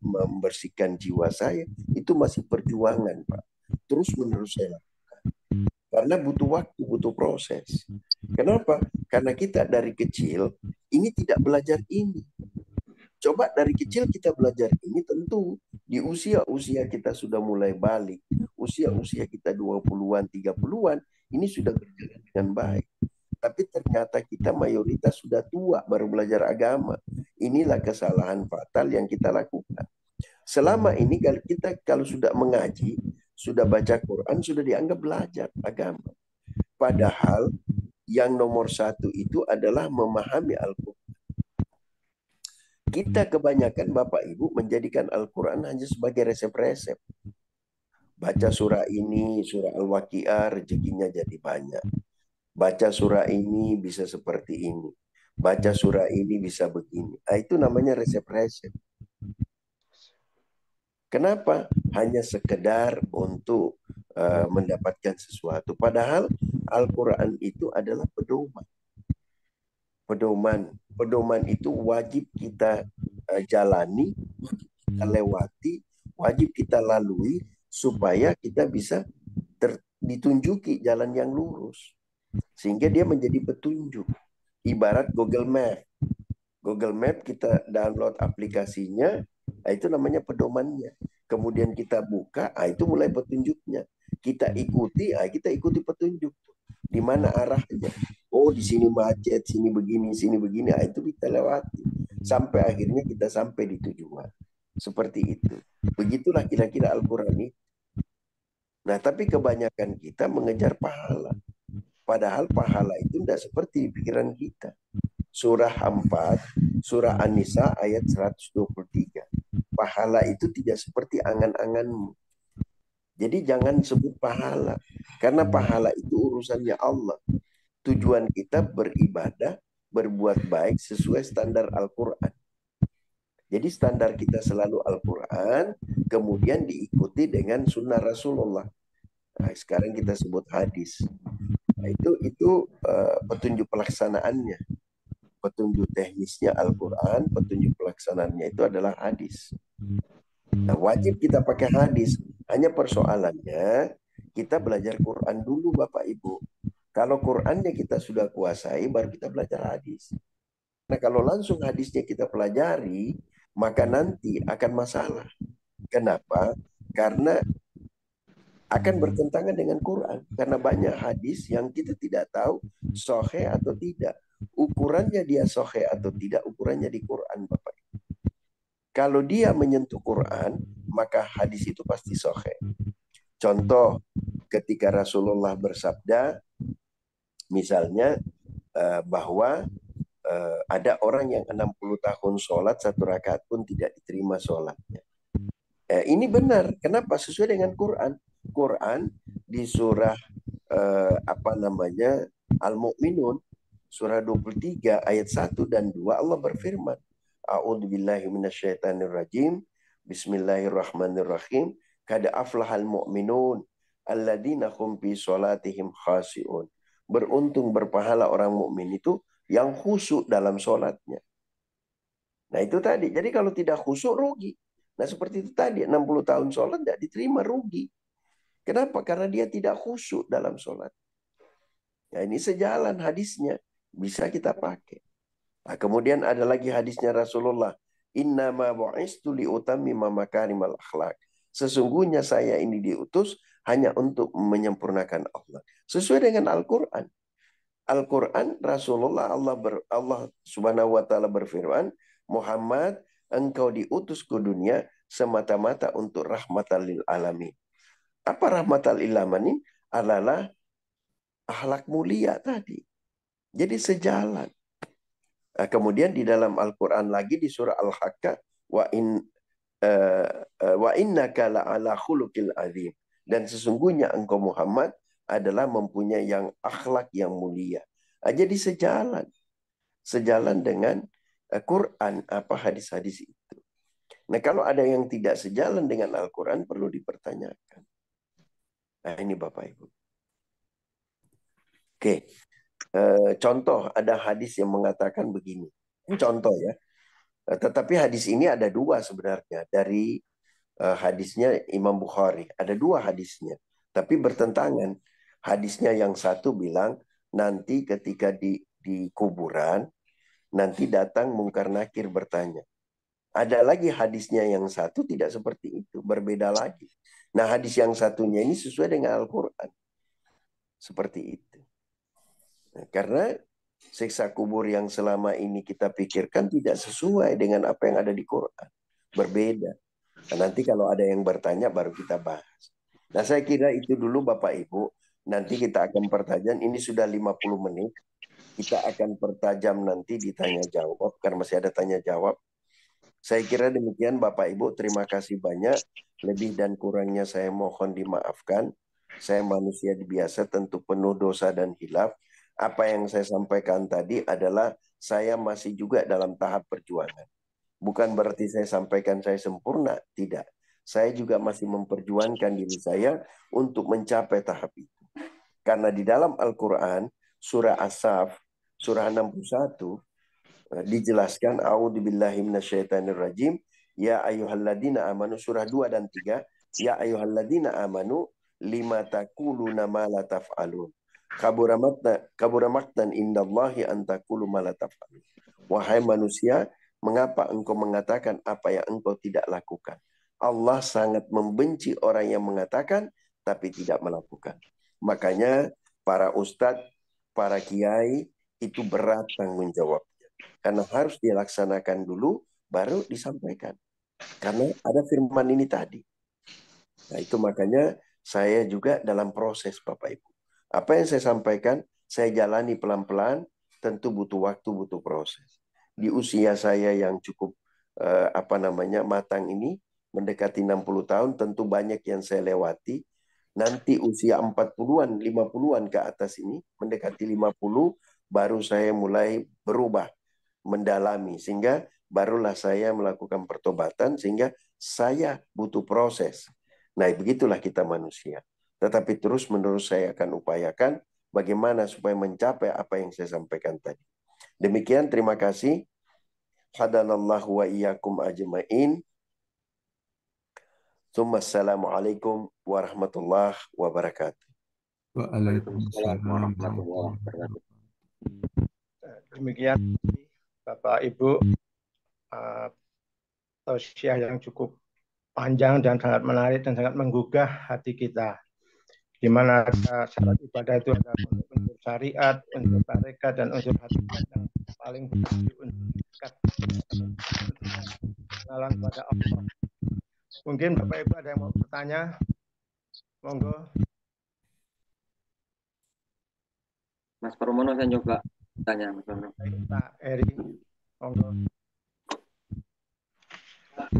membersihkan jiwa saya. Itu masih perjuangan, Pak. Terus menerus saya lakukan. Karena butuh waktu, butuh proses. Kenapa? Karena kita dari kecil ini tidak belajar ini. Coba dari kecil kita belajar ini, tentu di usia-usia kita sudah mulai balik, usia-usia kita 20-an, 30-an, ini sudah berjalan dengan baik. Tapi ternyata kita mayoritas sudah tua baru belajar agama. Inilah kesalahan fatal yang kita lakukan. Selama ini kalau sudah mengaji, sudah baca Quran, sudah dianggap belajar agama. Padahal yang nomor 1 itu adalah memahami Al-Quran. Kita kebanyakan Bapak Ibu menjadikan Al-Quran hanya sebagai resep-resep. Baca surah ini, surah Al-Waqiah, rezekinya jadi banyak. Baca surah ini bisa seperti ini. Baca surah ini bisa begini. Itu namanya resep-resep. Kenapa? Hanya sekedar untuk mendapatkan sesuatu. Padahal Al-Quran itu adalah pedoman. Pedoman itu wajib kita jalani, wajib kita lewati, wajib kita lalui supaya kita bisa ditunjuki jalan yang lurus. Sehingga dia menjadi petunjuk. Ibarat Google Map. Google Map kita download aplikasinya, itu namanya pedomannya. Kemudian kita buka, itu mulai petunjuknya. Kita ikuti petunjuk. Di mana arahnya? Oh, di sini macet, sini begini, itu kita lewati. Sampai akhirnya kita sampai di tujuan. Seperti itu. Begitulah kira-kira Al-Quran ini. Nah, tapi kebanyakan kita mengejar pahala. Padahal pahala itu tidak seperti pikiran kita. Surah 4, Surah An-Nisa ayat 123. Pahala itu tidak seperti angan-anganmu. Jadi jangan sebut pahala. Karena pahala itu urusannya Allah. Tujuan kita beribadah, berbuat baik sesuai standar Al-Quran. Jadi standar kita selalu Al-Quran, kemudian diikuti dengan sunnah Rasulullah. Nah, sekarang kita sebut hadis. Nah, itu petunjuk pelaksanaannya. Petunjuk teknisnya Al-Quran, petunjuk pelaksanaannya itu adalah hadis. Nah, wajib kita pakai hadis. Hanya persoalannya, kita belajar Quran dulu Bapak Ibu. Kalau Qurannya kita sudah kuasai, baru kita belajar hadis. Nah, kalau langsung hadisnya kita pelajari, maka nanti akan masalah. Kenapa? Karena akan bertentangan dengan Quran. Karena banyak hadis yang kita tidak tahu sahih atau tidak. Ukurannya dia sahih atau tidak, ukurannya di Quran Bapak. Kalau dia menyentuh Quran, maka hadis itu pasti sahih. Contoh, ketika Rasulullah bersabda, misalnya bahwa ada orang yang 60 tahun sholat, 1 rakaat pun tidak diterima sholatnya. Ini benar. Kenapa? Sesuai dengan Quran. Quran di surah Al-Mu'minun, surah 23 ayat 1 dan 2 Allah berfirman, A'udzubillahi minasyaitonirrajim. Bismillahirrahmanirrahim. Qad aflahal mu'minun alladzina hum fi sholatihim khashi'un. Beruntung berpahala orang mukmin itu yang khusyuk dalam sholatnya. Nah itu tadi. Jadi kalau tidak khusyuk rugi. Nah seperti itu tadi. 60 tahun sholat tidak diterima, rugi. Kenapa? Karena dia tidak khusyuk dalam sholat. Nah ini sejalan hadisnya. Bisa kita pakai. Nah, kemudian ada lagi hadisnya Rasulullah. Innama bu'istu liutammima makarimal akhlak. Sesungguhnya saya ini diutus hanya untuk menyempurnakan Allah. Sesuai dengan Al-Quran. Al-Quran, Rasulullah, Allah Subhanahu wa Ta'ala berfirman, Muhammad, engkau diutus ke dunia semata-mata untuk rahmatan lil alamin. Apa rahmatan lil alamin? Adalah akhlak mulia tadi. Jadi sejalan. Nah, kemudian di dalam Al-Quran lagi di surah Al-Haqqah, wa innaka la'ala khuluqil azim. Dan sesungguhnya engkau Muhammad adalah mempunyai yang akhlak yang mulia. Nah, jadi sejalan dengan Quran, hadis-hadis itu. Nah, kalau ada yang tidak sejalan dengan Al-Quran perlu dipertanyakan. Nah, ini Bapak Ibu. Oke. Contoh, ada hadis yang mengatakan begini. Ini contoh ya. Tetapi hadis ini ada 2 sebenarnya. Dari hadisnya Imam Bukhari. Ada 2 hadisnya. Tapi bertentangan. Hadisnya yang satu bilang, nanti ketika di kuburan, nanti datang Mungkar Nakir bertanya. Ada lagi hadisnya yang satu tidak seperti itu. Berbeda lagi. Nah hadis yang satunya ini sesuai dengan Al-Quran. Seperti itu. Nah, karena siksa kubur yang selama ini kita pikirkan tidak sesuai dengan apa yang ada di Quran. Berbeda. Nah, nanti kalau ada yang bertanya baru kita bahas. Nah saya kira itu dulu Bapak Ibu. Nanti kita akan pertajam. Ini sudah 50 menit. Kita akan pertajam nanti ditanya jawab. Karena masih ada tanya jawab. Saya kira demikian Bapak Ibu. Terima kasih banyak. Lebih dan kurangnya saya mohon dimaafkan. Saya manusia biasa tentu penuh dosa dan hilaf. Apa yang saya sampaikan tadi adalah saya masih juga dalam tahap perjuangan. Bukan berarti saya sampaikan saya sempurna, tidak. Saya juga masih memperjuangkan diri saya untuk mencapai tahap itu. Karena di dalam Al-Quran, surah As-Saf, surah 61, dijelaskan, A'udzubillahi minasyaitonirrajim, ya ayyuhalladzina amanu, surah 2 dan 3, ya ayyuhalladzina amanu, lima taquluna ma la taf'alun. Kabura maqtan indallahi an taqulu ma la taf'alun. Wahai manusia, mengapa engkau mengatakan apa yang engkau tidak lakukan? Allah sangat membenci orang yang mengatakan tapi tidak melakukan. Makanya para ustadz para kiai itu berat tanggung jawabnya. Karena harus dilaksanakan dulu, baru disampaikan. Karena ada firman ini tadi. Nah itu makanya saya juga dalam proses Bapak Ibu. Apa yang saya sampaikan, saya jalani pelan-pelan, tentu butuh waktu, butuh proses. Di usia saya yang cukup matang ini, mendekati 60 tahun, tentu banyak yang saya lewati. Nanti usia 40-an, 50-an ke atas ini, mendekati 50, baru saya mulai berubah, mendalami. Sehingga barulah saya melakukan pertobatan, sehingga saya butuh proses. Nah, begitulah kita manusia. Tetapi terus-menerus saya akan upayakan bagaimana supaya mencapai apa yang saya sampaikan tadi. Demikian, terima kasih. Hadanallahu wa iyyakum ajma'in. Assalamualaikum warahmatullahi wabarakatuh. Waalaikumsalam Waalaikumsalam warahmatullahi wabarakatuh. Demikian Bapak Ibu, tausiah yang cukup panjang dan sangat menarik dan sangat menggugah hati kita. Di mana syarat ibadah itu ada unsur syariat, unsur tarekat, dan unsur hakikat yang paling berarti untuk dekat kenalan kepada Allah. Mungkin Bapak Ibu ada yang mau bertanya? Monggo. Mas Pramono, saya coba tanya Mas Pramono. Pak Eri, monggo.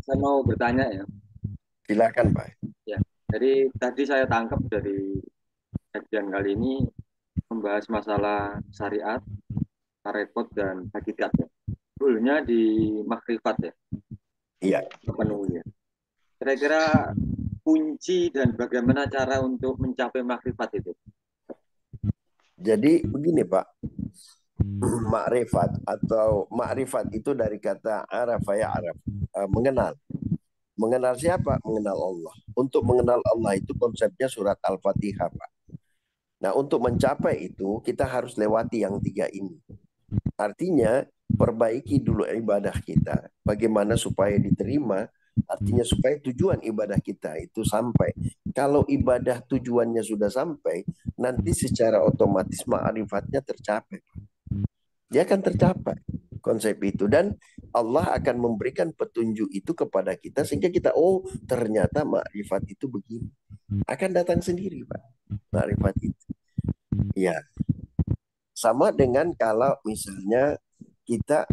Saya mau bertanya ya. Silakan Pak. Ya, jadi tadi saya tangkap dari kajian kali ini membahas masalah syariat, tarekat, dan hakikat ya. Dulunya di makrifat ya. Iya. Penuhnya. Kira-kira kunci dan bagaimana cara untuk mencapai makrifat itu? Jadi begini Pak, makrifat atau makrifat itu dari kata arafa ya araf, mengenal. Mengenal siapa? Mengenal Allah. Untuk mengenal Allah itu konsepnya surat Al-Fatihah Pak. Nah untuk mencapai itu kita harus lewati yang 3 ini. Artinya perbaiki dulu ibadah kita. Bagaimana supaya diterima? Artinya supaya tujuan ibadah kita itu sampai. Kalau ibadah tujuannya sudah sampai, nanti secara otomatis ma'rifatnya tercapai. Dia akan tercapai konsep itu. Dan Allah akan memberikan petunjuk itu kepada kita sehingga kita, oh ternyata ma'rifat itu begini. Akan datang sendiri Pak, ma'rifat itu. Ya, sama dengan kalau misalnya kita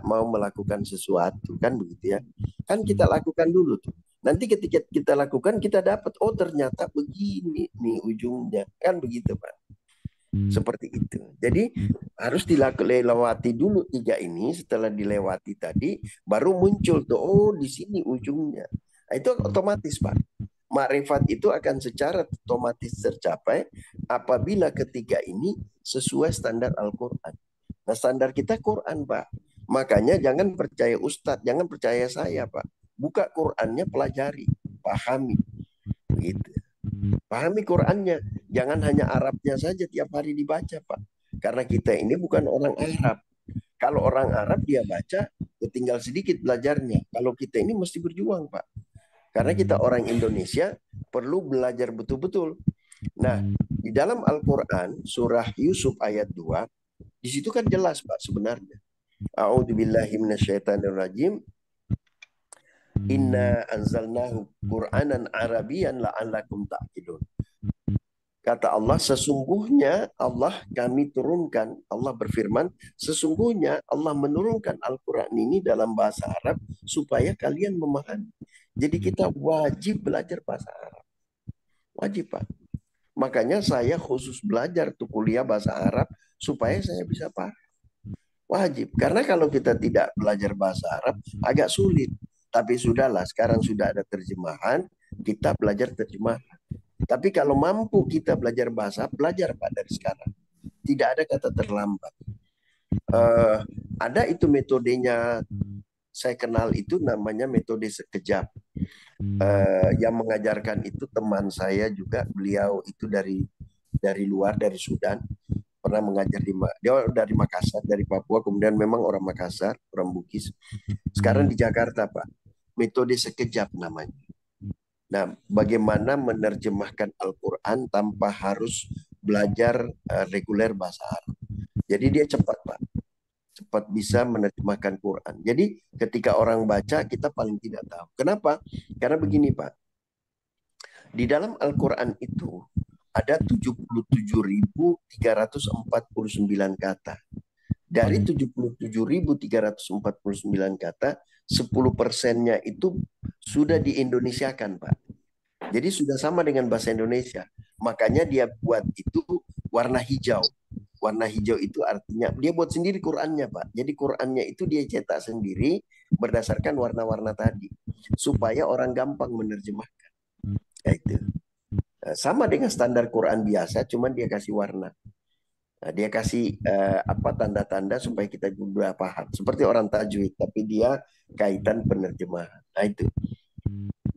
mau melakukan sesuatu kan begitu ya, kan kita lakukan dulu tuh, nanti ketika kita lakukan kita dapat, oh ternyata begini nih ujungnya, kan begitu Pak, seperti itu. Jadi harus dilewati dulu 3 ini. Setelah dilewati tadi baru muncul tuh, oh di sini ujungnya. Nah, itu otomatis Pak, makrifat itu akan secara otomatis tercapai apabila ketiga ini sesuai standar Al-Quran. Nah standar kita Quran Pak. Makanya jangan percaya Ustadz, jangan percaya saya Pak. Buka Qurannya, pelajari, pahami. Gitu. Pahami Qurannya. Jangan hanya Arabnya saja tiap hari dibaca Pak. Karena kita ini bukan orang Arab. Kalau orang Arab dia baca, tinggal sedikit belajarnya. Kalau kita ini mesti berjuang Pak. Karena kita orang Indonesia perlu belajar betul-betul. Nah, di dalam Al-Quran, surah Yusuf ayat 2, di situ kan jelas Pak sebenarnya. A'udzubillahi minasyaitonirrajim. Inna anzalnahu Qur'anan Arabiyan la'allakum ta'qilun. Kata Allah, sesungguhnya Allah kami turunkan, Allah berfirman, sesungguhnya Allah menurunkan Al-Quran ini dalam bahasa Arab supaya kalian memahami. Jadi kita wajib belajar bahasa Arab. Wajib Pak. Makanya saya khusus belajar tuh kuliah bahasa Arab supaya saya bisa paham. Wajib. Karena kalau kita tidak belajar bahasa Arab agak sulit. Tapi sudahlah, sekarang sudah ada terjemahan, kita belajar terjemahan. Tapi kalau mampu kita belajar bahasa, belajar Pak dari sekarang. Tidak ada kata terlambat. Ada itu metodenya, saya kenal itu namanya metode sekejap. Yang mengajarkan itu teman saya juga, beliau itu dari luar, dari Sudan. Pernah mengajar dia dari Makassar, dari Papua, kemudian memang orang Makassar, orang Bugis. Sekarang di Jakarta Pak. Metode sekejap namanya. Nah, bagaimana menerjemahkan Al-Quran tanpa harus belajar reguler bahasa Arab. Jadi dia cepat, Pak. Cepat bisa menerjemahkan Quran. Jadi ketika orang baca, kita paling tidak tahu. Kenapa? Karena begini, Pak. Di dalam Al-Quran itu ada 77.349 kata. Dari 77.349 kata, 10%-nya itu sudah diindonesiakan, Pak. Jadi sudah sama dengan bahasa Indonesia. Makanya dia buat itu warna hijau. Warna hijau itu artinya, dia buat sendiri Qurannya, Pak. Jadi Qurannya itu dia cetak sendiri berdasarkan warna-warna tadi. Supaya orang gampang menerjemahkan. Ya itu. Sama dengan standar Quran biasa, cuman dia kasih warna. Nah, dia kasih tanda-tanda supaya kita juga paham. Seperti orang tajwid, tapi dia kaitan penerjemahan. Nah itu.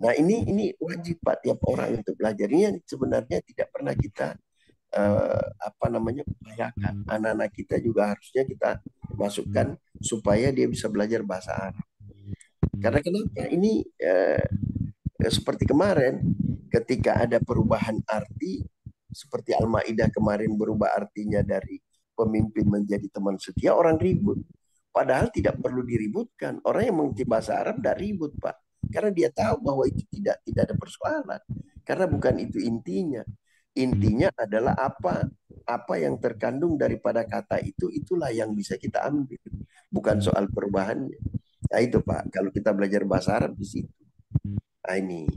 Nah ini wajib, Pak, tiap orang untuk belajar. Ini yang sebenarnya tidak pernah kita upayakan. Anak-anak kita juga harusnya kita masukkan supaya dia bisa belajar bahasa Arab. Karena kenapa? Ini seperti kemarin ketika ada perubahan arti. Seperti Al-Maidah kemarin berubah artinya dari pemimpin menjadi teman setia, orang ribut. Padahal tidak perlu diributkan. Orang yang mengerti bahasa Arab tidak ribut, Pak. Karena dia tahu bahwa itu tidak ada persoalan. Karena bukan itu intinya. Intinya adalah apa yang terkandung daripada kata itu, itulah yang bisa kita ambil. Bukan soal perubahannya. Nah itu, Pak. Kalau kita belajar bahasa Arab di situ. Nah ini.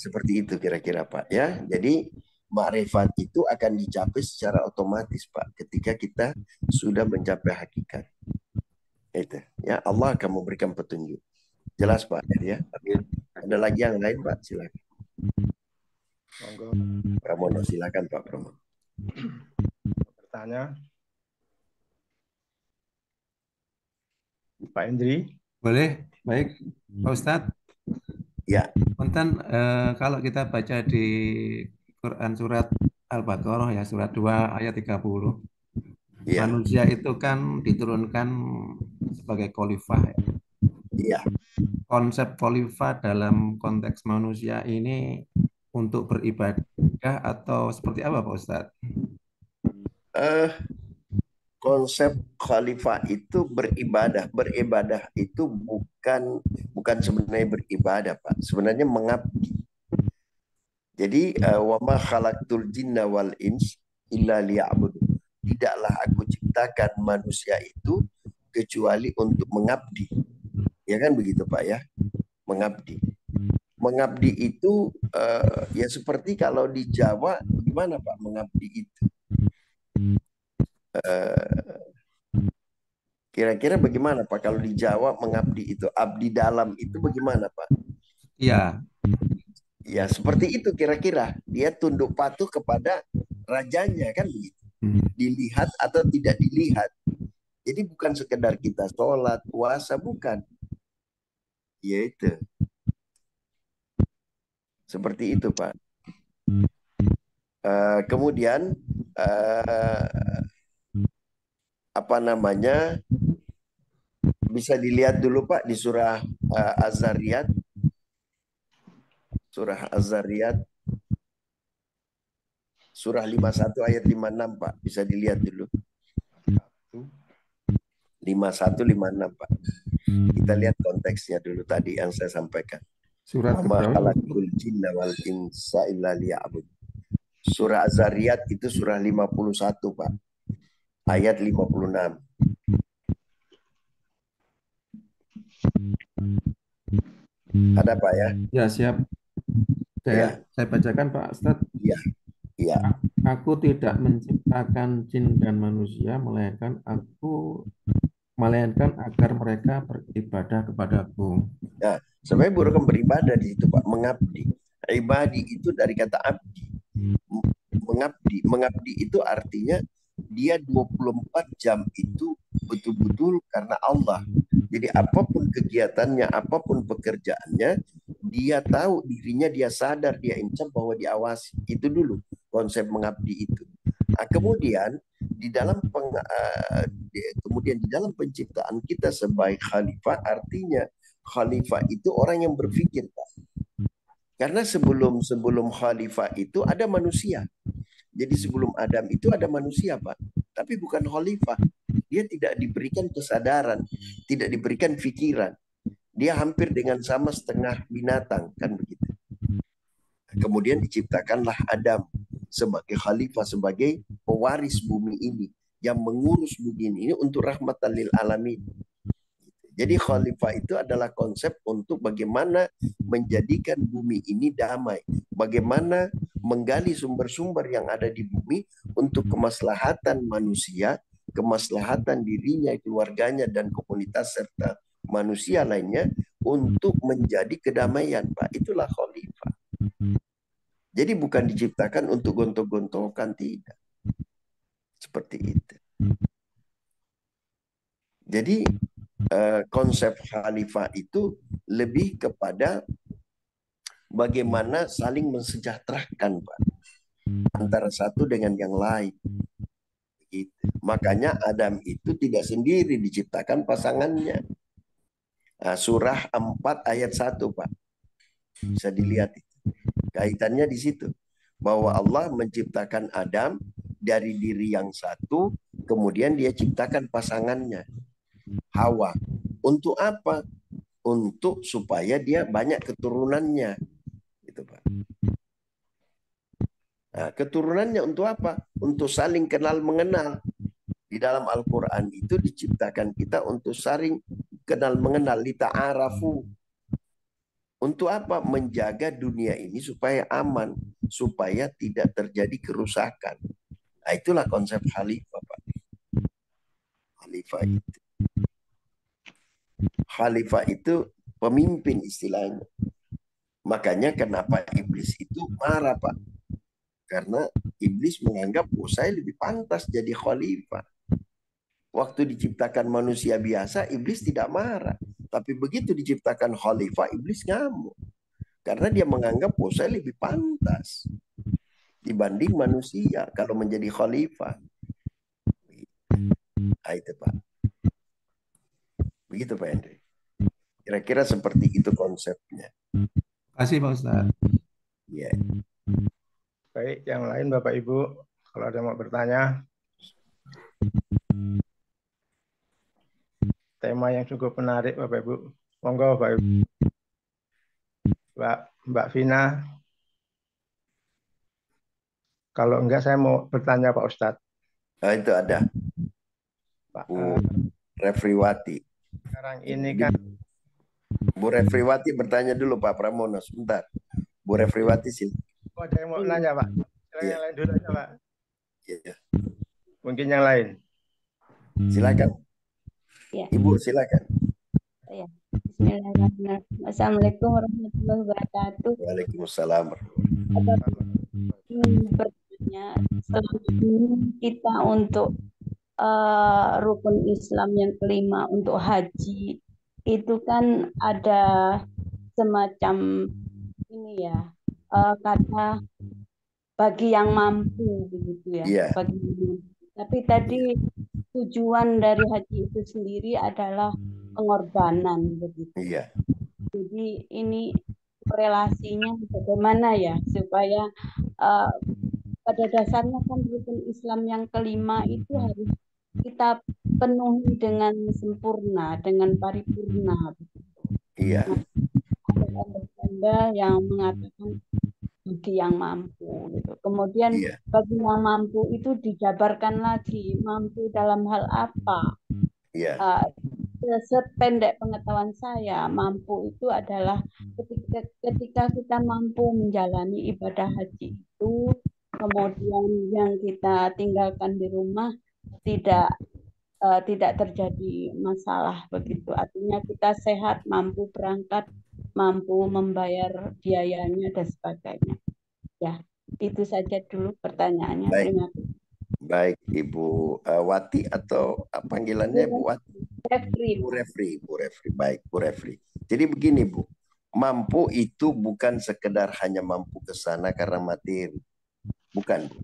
Seperti itu kira-kira, Pak. Ya, jadi makrifat itu akan dicapai secara otomatis, Pak, ketika kita sudah mencapai hakikat. Itu. Ya, Allah akan memberikan petunjuk. Jelas, Pak, ya. Ada lagi yang lain, Pak? Silakan. Monggo. Pramono, silakan, Pak Pramono. Bertanya. Pak Indri. Boleh, baik, Pak Ustadz. Ya. Punten, kalau kita baca di Quran surat Al-Baqarah ya, surat 2 ayat 30. Ya. Manusia itu kan diturunkan sebagai khalifah. Iya. Konsep khalifah dalam konteks manusia ini untuk beribadah atau seperti apa, Pak Ustadz? Konsep khalifah itu beribadah. Beribadah itu bukan sebenarnya beribadah, Pak. Sebenarnya mengabdi. Jadi wa ma khalaqtul jinna wal ins illa liya'budun. Tidaklah aku ciptakan manusia itu kecuali untuk mengabdi. Ya kan begitu, Pak, ya? Mengabdi. Mengabdi itu ya seperti kalau di Jawa gimana, Pak, mengabdi itu? Kira-kira bagaimana, Pak, kalau di Jawa mengabdi itu? Abdi dalam itu bagaimana, Pak? Iya. Ya seperti itu kira-kira. Dia tunduk patuh kepada rajanya, kan begitu. Dilihat atau tidak dilihat. Jadi bukan sekedar kita sholat, puasa, bukan. Ya itu. Seperti itu, Pak. Kemudian bisa dilihat dulu, Pak, di surah Az-Zariyat. Surah Az-Zariyat. Surah 51 ayat 56, Pak. Bisa dilihat dulu. 51, 56, Pak. Kita lihat konteksnya dulu tadi yang saya sampaikan. Surat khalaqul jinna wal insa illa liya'bud. Surah Az-Zariyat itu surah 51, Pak. Ayat 56. Ada, Pak, ya? Ya, siap. Saya bacakan, Pak Ustadz. Iya. Iya. Aku tidak menciptakan jin dan manusia, melainkan agar mereka beribadah kepadaku. Nah, sebenarnya bukan beribadah di situ, Pak, mengabdi. Ibadi itu dari kata abdi. Mengabdi. Mengabdi itu artinya dia 24 jam itu betul-betul karena Allah. Jadi apapun kegiatannya, apapun pekerjaannya, dia tahu dirinya, dia sadar, dia incap bahwa diawasi. Itu dulu konsep mengabdi itu. Nah, kemudian di dalam penciptaan kita sebagai khalifah, artinya khalifah itu orang yang berpikir, Pak. Karena sebelum khalifah itu ada manusia. Jadi sebelum Adam itu ada manusia, Pak. Tapi bukan khalifah. Dia tidak diberikan kesadaran, tidak diberikan pikiran. Dia hampir dengan sama setengah binatang, kan begitu. Kemudian diciptakanlah Adam sebagai khalifah, sebagai pewaris bumi ini, yang mengurus bumi ini untuk rahmatan lil alamin. Jadi khalifah itu adalah konsep untuk bagaimana menjadikan bumi ini damai. Bagaimana menggali sumber-sumber yang ada di bumi untuk kemaslahatan manusia, kemaslahatan dirinya, keluarganya, dan komunitas serta manusia lainnya untuk menjadi kedamaian, Pak. Itulah khalifah. Jadi bukan diciptakan untuk gontok-gontokan, tidak. Seperti itu. Jadi konsep khalifah itu lebih kepada bagaimana saling mensejahterakan, Pak, antara satu dengan yang lain. Begitu. Makanya Adam itu tidak sendiri, diciptakan pasangannya. Surah 4 ayat 1, Pak. Bisa dilihat itu. Kaitannya di situ. Bahwa Allah menciptakan Adam dari diri yang satu, kemudian dia ciptakan pasangannya, Hawa. Untuk apa? Untuk supaya dia banyak keturunannya. Gitu, Pak. Nah, keturunannya untuk apa? Untuk saling kenal mengenal. Di dalam Al-Quran itu diciptakan kita untuk saling kenal mengenal, lita'arafu. Untuk apa? Menjaga dunia ini supaya aman, supaya tidak terjadi kerusakan. Nah, itulah konsep khalifah, Pak. Khalifah itu. Khalifah itu pemimpin istilahnya. Makanya kenapa iblis itu marah, Pak? Karena iblis menganggap saya lebih pantas jadi khalifah. Waktu diciptakan manusia biasa, iblis tidak marah. Tapi begitu diciptakan khalifah, iblis ngamuk. Karena dia menganggap saya lebih pantas dibanding manusia kalau menjadi khalifah. Nah, itu, Pak. Begitu, Pak Henry. Kira-kira seperti itu konsepnya. Terima kasih, Pak Ustadz. Ya. Baik, yang lain Bapak Ibu, kalau ada yang mau bertanya. Tema yang cukup menarik Bapak Ibu. Monggo Bapak Ibu. Mbak Vina. Kalau enggak saya mau bertanya Pak Ustadz. Nah, itu ada. Pak, Bu Refriwati. sekarang ini kan Bu Refriwati bertanya dulu Pak Pramono sebentar. Bu Refriwati silakan. ada yang mau nanya Pak. Silakan yang lain dulu aja Pak. Iya. Mungkin yang lain. Silakan. Ya. Ibu silakan. Ya. Bismillahirrahmanirrahim. Assalamualaikum warahmatullahi wabarakatuh. Waalaikumsalam. Ingin bertanya, selama ini kita untuk rukun Islam yang kelima untuk haji itu kan ada semacam ini ya, kata bagi yang mampu begitu ya. Iya. Bagi yang mampu. Tapi tadi tujuan dari haji itu sendiri adalah pengorbanan begitu. Iya. Jadi ini relasinya bagaimana ya supaya pada dasarnya kan rukun Islam yang kelima itu harus kita penuhi dengan sempurna, dengan paripurna. Iya. Ada tanda-tanda yang mengatakan bagi yang mampu gitu. Kemudian bagi yang mampu itu dijabarkan lagi, mampu dalam hal apa? Iya. Sependek pengetahuan saya, mampu itu adalah ketika kita mampu menjalani ibadah haji itu, kemudian yang kita tinggalkan di rumah tidak terjadi masalah begitu. Artinya kita sehat, mampu berangkat, mampu membayar biayanya dan sebagainya. Ya, itu saja dulu pertanyaannya. Baik. Terima kasih. Baik, Ibu Wati atau panggilannya Bu Wati? Refri. Bu Refri. Baik, Bu Refri. Jadi begini, Bu. Mampu itu bukan sekedar hanya mampu ke sana karena materi. Bukan, Bu.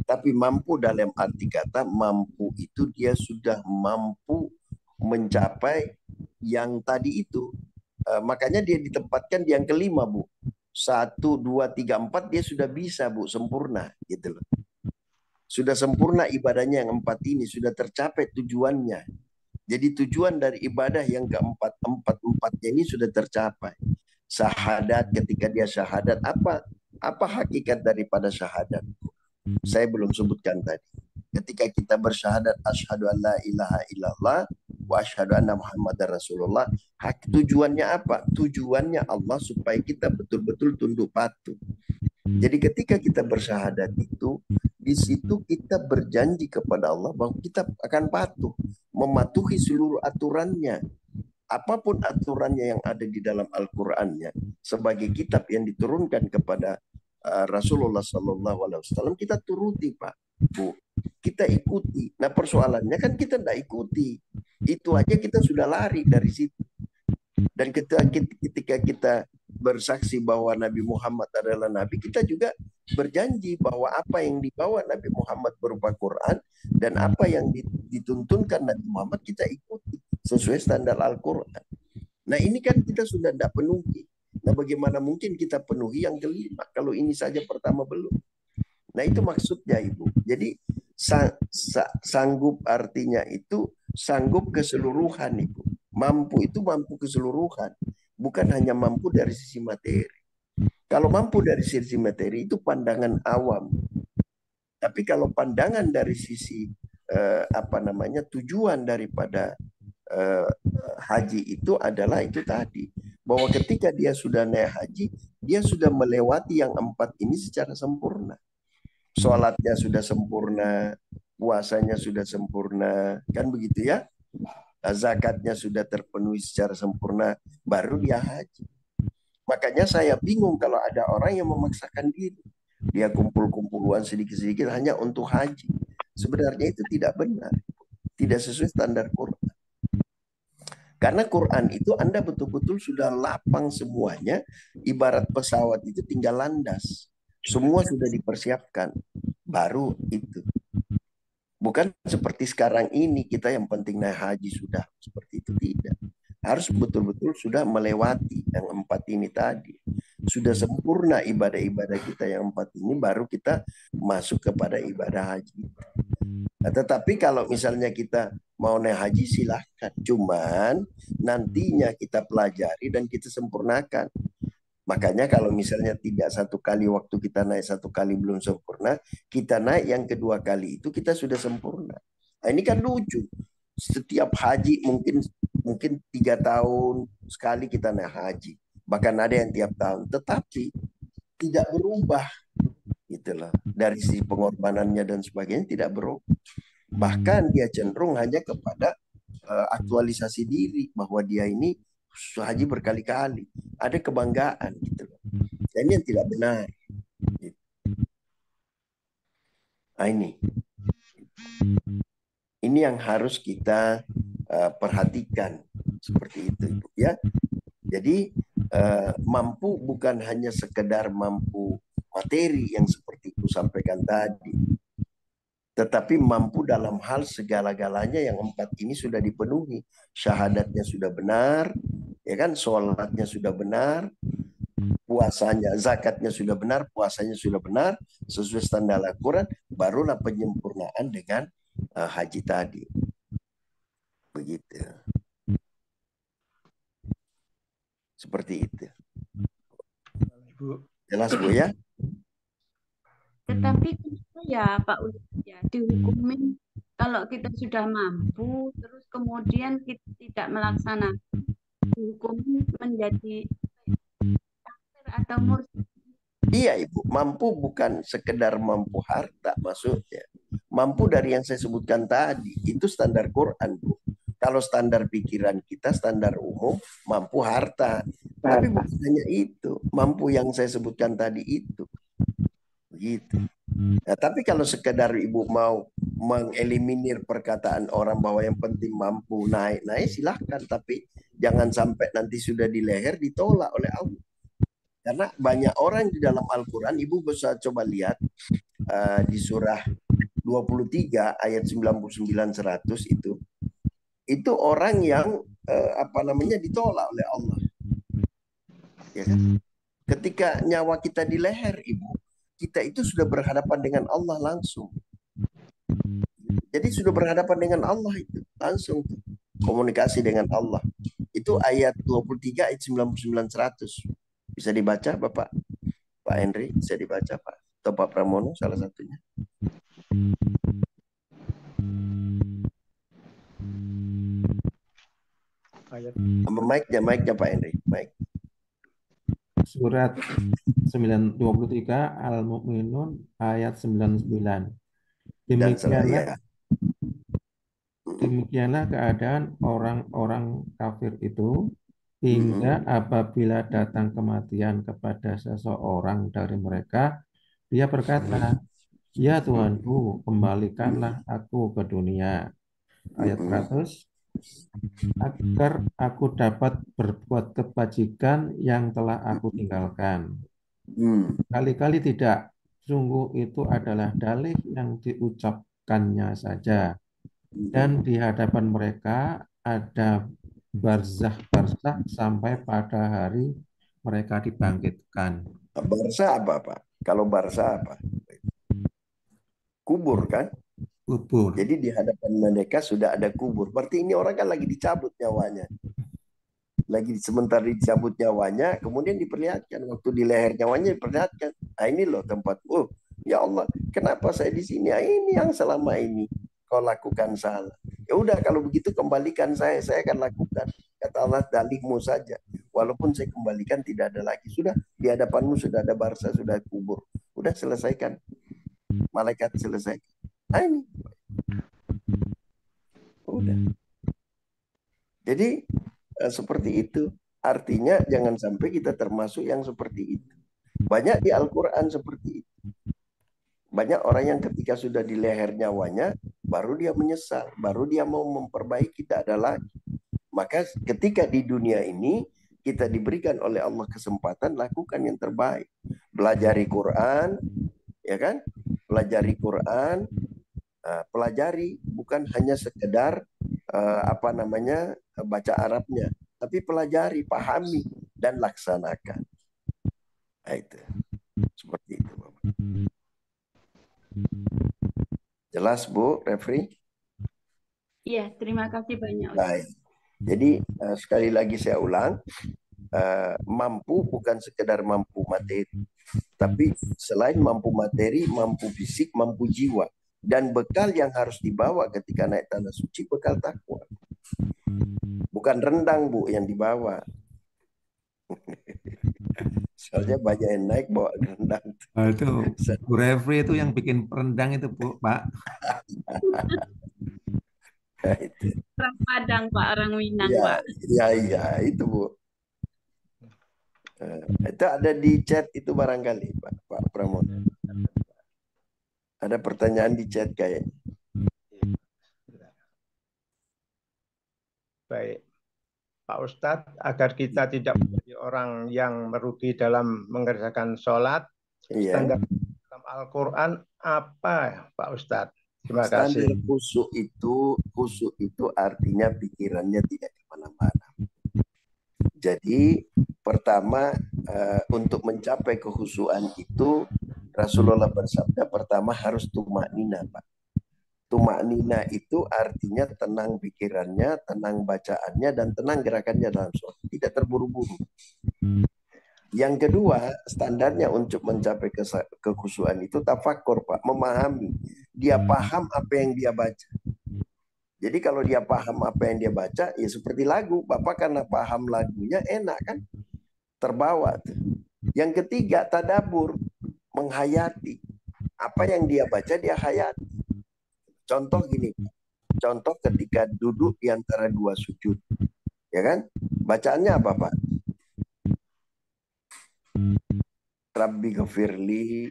Tapi mampu dalam arti kata mampu itu dia sudah mampu mencapai yang tadi itu. Makanya dia ditempatkan di yang kelima, Bu. 1, 2, 3, 4 dia sudah bisa, Bu, sempurna gitu loh. Sudah sempurna ibadahnya yang 4 ini, sudah tercapai tujuannya. Jadi tujuan dari ibadah yang keempat-empatnya ini sudah tercapai. Syahadat, ketika dia syahadat, apa hakikat daripada syahadat? Saya belum sebutkan tadi. Ketika kita bersyahadat asyhadu an la ilaha illallah wa asyhadu anna muhammadar rasulullah, tujuannya apa? Tujuannya Allah supaya kita betul-betul tunduk patuh. Jadi ketika kita bersyahadat itu, di situ kita berjanji kepada Allah bahwa kita akan patuh, mematuhi seluruh aturannya. Apapun aturannya yang ada di dalam Al-Qur'annya sebagai kitab yang diturunkan kepada Rasulullah SAW, kita turuti, Pak, Bu. Kita ikuti. Nah, persoalannya kan kita tidak ikuti. Itu aja kita sudah lari dari situ. Dan ketika kita bersaksi bahwa Nabi Muhammad adalah Nabi, kita juga berjanji bahwa apa yang dibawa Nabi Muhammad berupa Quran dan apa yang dituntunkan Nabi Muhammad kita ikuti sesuai standar Al-Quran. Nah, ini kan kita sudah tidak penuhi. Nah, bagaimana mungkin kita penuhi yang kelima kalau ini saja pertama belum? Nah, itu maksudnya, Ibu. Jadi sanggup artinya itu sanggup keseluruhan, Ibu. Mampu itu mampu keseluruhan, bukan hanya mampu dari sisi materi. Kalau mampu dari sisi materi itu pandangan awam. Tapi kalau pandangan dari sisi tujuan daripada haji itu adalah itu tadi, bahwa ketika dia sudah naik haji, dia sudah melewati yang 4 ini secara sempurna. Sholatnya sudah sempurna, puasanya sudah sempurna, kan begitu ya? Zakatnya sudah terpenuhi secara sempurna, baru dia haji. Makanya saya bingung kalau ada orang yang memaksakan diri. Dia kumpul-kumpul uang sedikit-sedikit hanya untuk haji. Sebenarnya itu tidak benar. Tidak sesuai standar Quran. Karena Quran itu Anda betul-betul sudah lapang semuanya. Ibarat pesawat itu tinggal landas. Semua sudah dipersiapkan. Baru itu. Bukan seperti sekarang ini kita yang penting naik haji sudah. Seperti itu tidak. Harus betul-betul sudah melewati yang 4 ini tadi. Sudah sempurna ibadah-ibadah kita yang 4 ini, baru kita masuk kepada ibadah haji. Nah, tetapi kalau misalnya kita mau naik haji silahkan. Cuman nantinya kita pelajari dan kita sempurnakan. Makanya kalau misalnya tidak 1 kali waktu kita naik 1 kali belum sempurna, kita naik yang kedua kali itu kita sudah sempurna. Nah, ini kan lucu. Setiap haji mungkin 3 tahun sekali kita naik haji. Bahkan ada yang tiap tahun. Tetapi tidak berubah. Gitu loh. Dari sisi pengorbanannya dan sebagainya tidak berubah. Bahkan dia cenderung hanya kepada aktualisasi diri. Bahwa dia ini haji berkali-kali. Ada kebanggaan. Gitu loh. Dan ini yang tidak benar. Gitu. Nah, ini yang harus kita perhatikan seperti itu, ya. Jadi mampu bukan hanya sekedar mampu materi yang seperti itu sampaikan tadi, tetapi mampu dalam hal segala-galanya yang 4 ini sudah dipenuhi. Syahadatnya sudah benar, ya kan? Sholatnya sudah benar, puasanya, zakatnya sudah benar, puasanya sudah benar sesuai standar Al-Quran, barulah penyempurnaan dengan haji tadi. Begitu. Seperti itu. Jelas, Bu, ya? Tetapi ya Pak Ustadz ya, dihukumin kalau kita sudah mampu, terus kemudian kita tidak melaksanakan, dihukumin menjadi kafir atau murtad. Iya, Ibu. Mampu bukan sekedar mampu harta maksudnya. Mampu dari yang saya sebutkan tadi. Itu standar Quran, Bu. Kalau standar pikiran kita, standar umum, mampu harta. Tapi bukan hanya itu. Mampu yang saya sebutkan tadi itu. Begitu. Nah, tapi kalau sekedar Ibu mau mengeliminir perkataan orang bahwa yang penting mampu naik silahkan. Tapi jangan sampai nanti sudah di leher ditolak oleh Allah. Karena banyak orang di dalam Al-Quran, Ibu bisa coba lihat di surah 23 ayat 99-100 itu orang yang ditolak oleh Allah. Ya kan? Ketika nyawa kita di leher, Ibu, kita itu sudah berhadapan dengan Allah langsung. Jadi sudah berhadapan dengan Allah itu. Langsung tuh. Komunikasi dengan Allah. Itu ayat 23, ayat 99, 100. Bisa dibaca Bapak? Pak Henry, bisa dibaca Pak? Atau Pak Pramono, salah satunya. Ayat Mic-nya Pak Henry. Mic. Surat 23 Al-Mu'minun ayat 99. Dan salah Demikianlah ya. Demikianlah keadaan orang-orang kafir itu hingga apabila datang kematian kepada seseorang dari mereka, dia berkata, "Ya Tuhanku, kembalikanlah aku ke dunia." Ayat 100, agar aku dapat berbuat kebajikan yang telah aku tinggalkan. Kali-kali tidak, sungguh itu adalah dalih yang diucapkannya saja. Dan di hadapan mereka ada barzah-barzah sampai pada hari mereka dibangkitkan. Barsa apa Pak? Kalau Barsa apa? Kubur kan? Kubur. Jadi di hadapan mereka sudah ada kubur. Berarti ini orang kan lagi dicabut nyawanya. Lagi sebentar dicabut nyawanya, kemudian diperlihatkan. Waktu di leher nyawanya diperlihatkan. Ah, ini loh tempat. Oh, ya Allah, kenapa saya di sini? Ah, ini yang selama ini kau lakukan salah. Ya udah, kalau begitu kembalikan saya akan lakukan. Kata Allah, dalihmu saja. Walaupun saya kembalikan tidak ada lagi. Sudah, di hadapanmu sudah ada barsa, sudah kubur. Udah selesaikan. Malaikat selesai. Ah, ini. Udah. Jadi seperti itu. Artinya jangan sampai kita termasuk yang seperti itu. Banyak di Al-Quran seperti itu. Banyak orang yang ketika sudah di leher nyawanya, baru dia menyesal, baru dia mau memperbaiki, tidak ada lagi. Maka ketika di dunia ini, kita diberikan oleh Allah kesempatan, lakukan yang terbaik. Pelajari Quran, ya kan? Pelajari Quran, pelajari bukan hanya sekedar baca Arabnya, tapi pelajari, pahami, dan laksanakan. Nah, itu. Seperti itu, Bapak. Jelas, Bu, Refri? Iya, terima kasih banyak. Baik. Jadi, sekali lagi saya ulang, mampu bukan sekedar mampu materi, tapi selain mampu materi, mampu fisik, mampu jiwa. Dan bekal yang harus dibawa ketika naik tanah suci, bekal takwa. Bukan rendang, Bu, yang dibawa. Soalnya banyak yang naik bawa rendang. Itu Bu Refri itu yang bikin rendang itu, Bu, Pak. Orang Padang, Pak, orang Minang, Ya, Pak. iya, itu, Bu. Itu ada di chat itu barangkali, Pak Pramono. Ada pertanyaan di chat kayaknya. baik. Pak Ustadz, agar kita tidak menjadi orang yang merugi dalam mengerjakan sholat, standar dalam Al-Quran apa, Pak Ustadz? Terima kasih. Standar khusyuk itu artinya pikirannya tidak kemana-mana. Jadi pertama untuk mencapai kehusuan itu Rasulullah bersabda pertama harus tumaknina, Pak. Tumaknina itu artinya tenang pikirannya, tenang bacaannya, dan tenang gerakannya dalam sholat. Tidak terburu-buru. Yang kedua, standarnya untuk mencapai kekhusyuan itu tafakur, Pak. Memahami. Dia paham apa yang dia baca. Jadi kalau dia paham apa yang dia baca, ya seperti lagu. Bapak karena paham lagunya enak kan? Terbawa. Yang ketiga, tadabur. Menghayati. Apa yang dia baca, dia hayati. Contoh gini, contoh ketika duduk di antara dua sujud, ya kan? Bacaannya apa, Pak? Rabbi ghafirli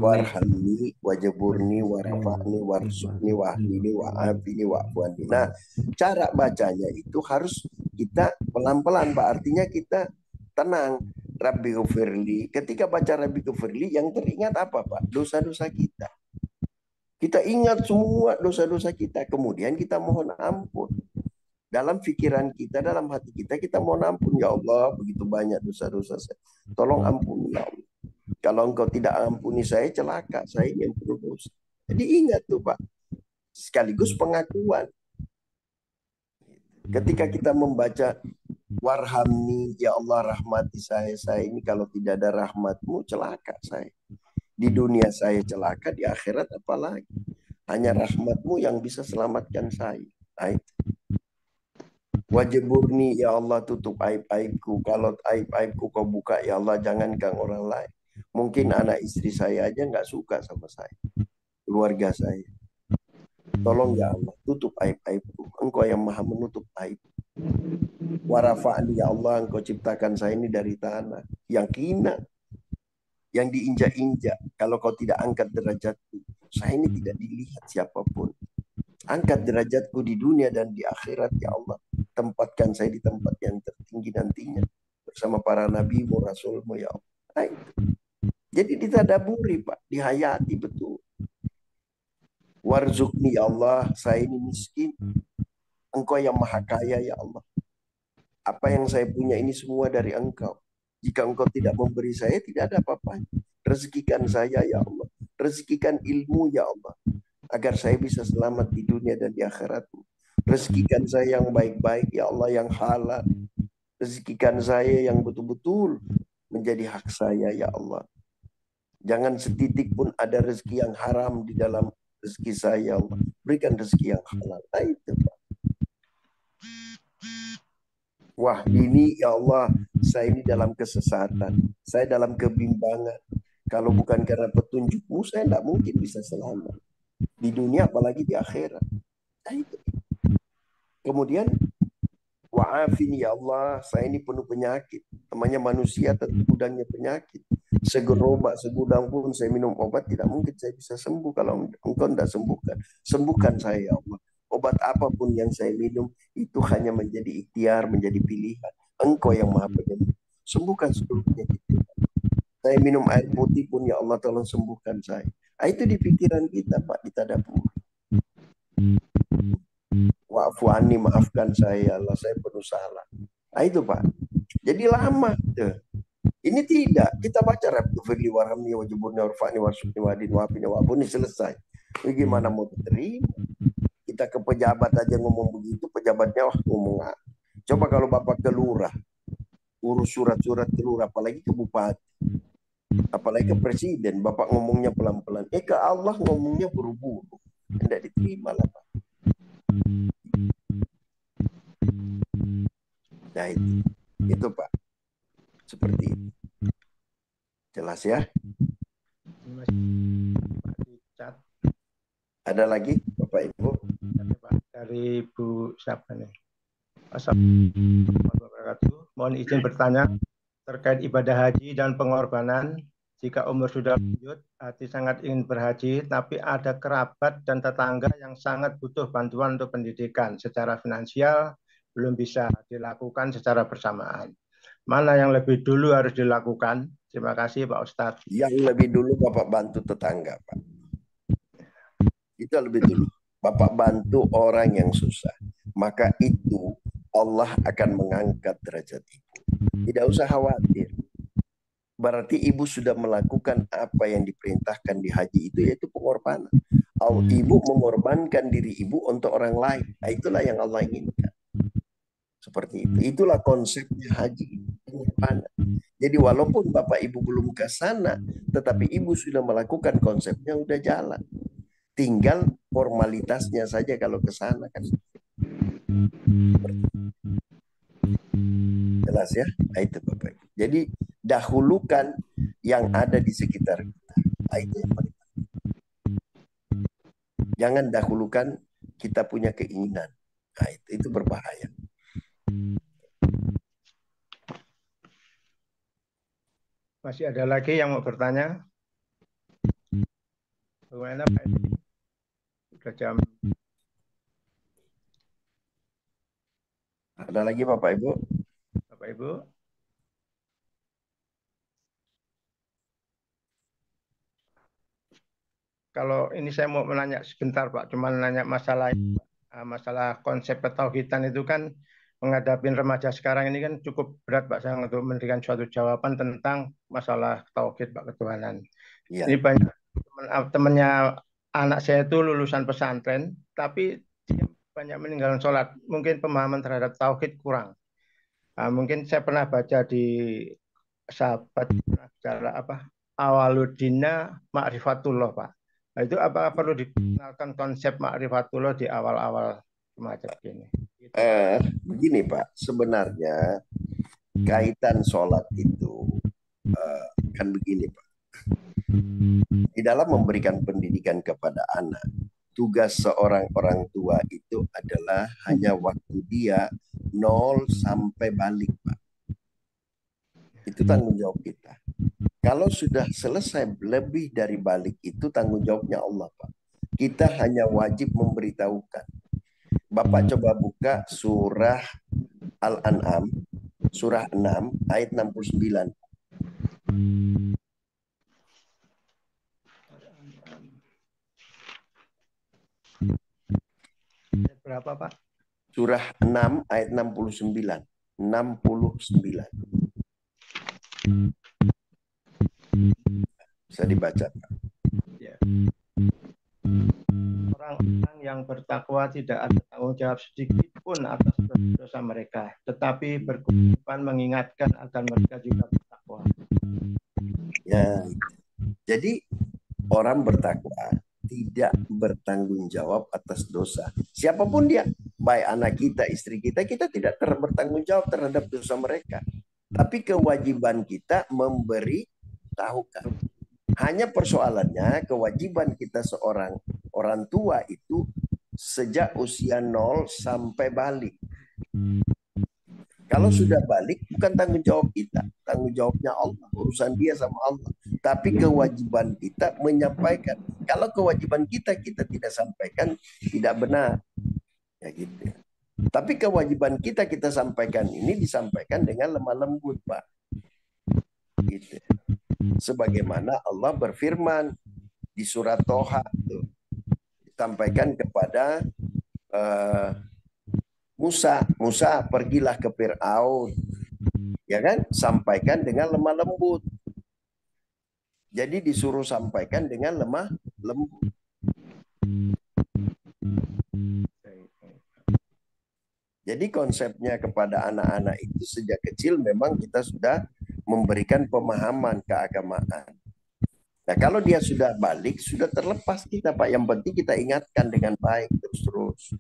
warhamni wajaburni warfa'ni warsukni wahdini wa'afini wa'fuani. Nah, cara bacanya itu harus kita pelan-pelan, Pak. Artinya kita tenang. Rabbi ghafirli. Ketika baca Rabbi ghafirli, yang teringat apa, Pak? Dosa-dosa kita. Kita ingat semua dosa-dosa kita. Kemudian kita mohon ampun. Dalam pikiran kita, dalam hati kita, kita mohon ampun. Ya Allah, begitu banyak dosa-dosa saya. Tolong ampuni, ya Allah. Kalau engkau tidak ampuni saya, celaka. Saya yang penuh dosa. Jadi ingat tuh, Pak. sekaligus pengakuan. Ketika kita membaca warhamni, ya Allah rahmati saya ini kalau tidak ada rahmatmu celaka saya. Di dunia saya celaka, di akhirat apalagi. Hanya rahmatmu yang bisa selamatkan saya. Wajiburni, ya Allah tutup aib-aibku. Kalau aib-aibku kau buka, ya Allah jangankan orang lain. Mungkin anak istri saya aja nggak suka sama saya. Keluarga saya. Tolong ya Allah, tutup aib-aibku. Engkau yang maha menutup aib. Warafa'ni, ya Allah, engkau ciptakan saya ini dari tanah. Yang hina, yang diinjak-injak. Kalau kau tidak angkat derajatku, saya ini tidak dilihat siapapun. Angkat derajatku di dunia dan di akhirat, ya Allah. Tempatkan saya di tempat yang tertinggi nantinya. Bersama para nabimu, rasulmu, ya Allah. Nah, itu. Jadi ditadaburi, Pak. Dihayati betul. Warzukni, ya Allah. Saya ini miskin. Engkau yang maha kaya, ya Allah. Apa yang saya punya ini semua dari engkau. Jika engkau tidak memberi saya, tidak ada apa-apanya. Rezekikan saya, ya Allah. Rezekikan ilmu, ya Allah. Agar saya bisa selamat di dunia dan di akhiratmu. Rezekikan saya yang baik-baik, ya Allah, yang halal. Rezekikan saya yang betul-betul menjadi hak saya, ya Allah. Jangan setitik pun ada rezeki yang haram di dalam rezeki saya, ya Allah. Berikan rezeki yang halal. Nah, itu, Pak. Wah, ini ya Allah, saya ini dalam kesesatan. Saya dalam kebimbangan. Kalau bukan karena petunjukmu, saya tidak mungkin bisa selamat. Di dunia apalagi di akhirat. Nah, itu. Kemudian wa'afini ya Allah, saya ini penuh penyakit. Namanya manusia tentu gudangnya penyakit. Segerobak, segudang pun saya minum obat, tidak mungkin saya bisa sembuh kalau engkau tidak sembuhkan. Sembuhkan saya ya Allah. Obat apapun yang saya minum itu hanya menjadi ikhtiar, menjadi pilihan. Engkau yang maha penyembuh. Sembuhkan seluruh penyakit. Saya minum air putih pun ya Allah tolong sembuhkan saya. Nah, itu di pikiran kita Pak, di tadabbur. Wa'fu anni, maafkan saya, Allah saya penuh salah. Nah, itu Pak. Jadi lama tuh. Ini tidak. Kita baca Rabbi firli warhamni wajiburni warfa'ni warsukni wadin wafini wa'buni, selesai. Bagaimana mau terima? Kita ke pejabat aja ngomong begitu, pejabatnya ngomong apa? Coba kalau Bapak ke lurah, urus surat-surat ke lurah, apalagi ke bupati, apalagi ke presiden, Bapak ngomongnya pelan-pelan. Ke Allah ngomongnya buru-buru. Tidak diterima lah Pak. Nah itu Pak. Seperti itu. Jelas ya? Ada lagi Bapak Ibu? Dari Bu siapa nih? Assalamualaikum warahmatullahi wabarakatuh. Mohon izin bertanya terkait ibadah haji dan pengorbanan. Jika umur sudah lanjut, hati sangat ingin berhaji, tapi ada kerabat dan tetangga yang sangat butuh bantuan untuk pendidikan. Secara finansial belum bisa dilakukan secara bersamaan. Mana yang lebih dulu harus dilakukan? Terima kasih Pak Ustadz. Yang lebih dulu Bapak bantu tetangga Pak. Itu lebih dulu. Bapak bantu orang yang susah. Maka itu Allah akan mengangkat derajat ibu. Tidak usah khawatir. Berarti ibu sudah melakukan apa yang diperintahkan di haji itu, yaitu pengorbanan. Ibu mengorbankan diri ibu untuk orang lain. Nah, itulah yang Allah inginkan. Seperti itu. Itulah konsepnya haji. Pengorbanan. Jadi walaupun Bapak Ibu belum ke sana, tetapi ibu sudah melakukan konsepnya, udah jalan. Tinggal formalitasnya saja kalau ke sana kan. Jelas ya? Nah, itu Bapak Ibu. Jadi dahulukan yang ada di sekitar kita. Nah, itu yang paling penting. Jangan dahulukan kita punya keinginan. Nah, itu berbahaya. Masih ada lagi yang mau bertanya? Bagaimana Pak? Sudah jam. Ada lagi Bapak Ibu? Bapak Ibu? Kalau ini saya mau menanya sebentar Pak, cuma nanya masalah konsep ketauhidan itu kan menghadapi remaja sekarang ini kan cukup berat Pak saya untuk memberikan suatu jawaban tentang masalah tauhid Pak, ketuhanan. Ya. Ini banyak temannya anak saya itu lulusan pesantren, tapi dia banyak meninggalkan sholat. Mungkin pemahaman terhadap tauhid kurang. Nah, mungkin saya pernah baca di sahabat pernah bicara apa awaludina ma'rifatullah Pak. Nah, itu apakah perlu dikenalkan konsep ma'rifatullah di awal-awal semacam ini? Gitu, Pak. Begini Pak, sebenarnya kaitan sholat itu kan begini Pak. Di dalam memberikan pendidikan kepada anak, tugas seorang orang tua itu adalah hanya waktu dia 0 sampai balik Pak. Itu tanggung jawab kita. Kalau sudah selesai lebih dari balik itu tanggung jawabnya Allah Pak. Kita hanya wajib memberitahukan. Bapak coba buka surah Al-An'am, surah 6 ayat 69. Berapa Pak? Surah 6 ayat 69. 69. Bisa dibaca. Ya. Orang-orang yang bertakwa tidak ada tanggung jawab sedikit pun atas dosa mereka, tetapi berkewajiban mengingatkan agar mereka juga bertakwa. Ya, jadi orang bertakwa tidak bertanggung jawab atas dosa. Siapapun dia, baik anak kita, istri kita, kita tidak bertanggung jawab terhadap dosa mereka. Tapi kewajiban kita memberi tahukan. Hanya persoalannya kewajiban kita seorang orang tua itu sejak usia 0 sampai balik. Kalau sudah balik bukan tanggung jawab kita, tanggung jawabnya Allah, urusan dia sama Allah. Tapi kewajiban kita menyampaikan. Kalau kewajiban kita tidak sampaikan, tidak benar. Ya gitu. Tapi kewajiban kita sampaikan ini disampaikan dengan lemah lembut, Pak. Gitu. Sebagaimana Allah berfirman di surat Toha itu disampaikan kepada Musa, pergilah ke Fir'aun, ya kan? Sampaikan dengan lemah lembut. Jadi disuruh sampaikan dengan lemah lembut. Jadi konsepnya kepada anak-anak itu sejak kecil memang kita sudah memberikan pemahaman keagamaan. Nah kalau dia sudah balik, sudah terlepas kita Pak. Yang penting kita ingatkan dengan baik terus-terus.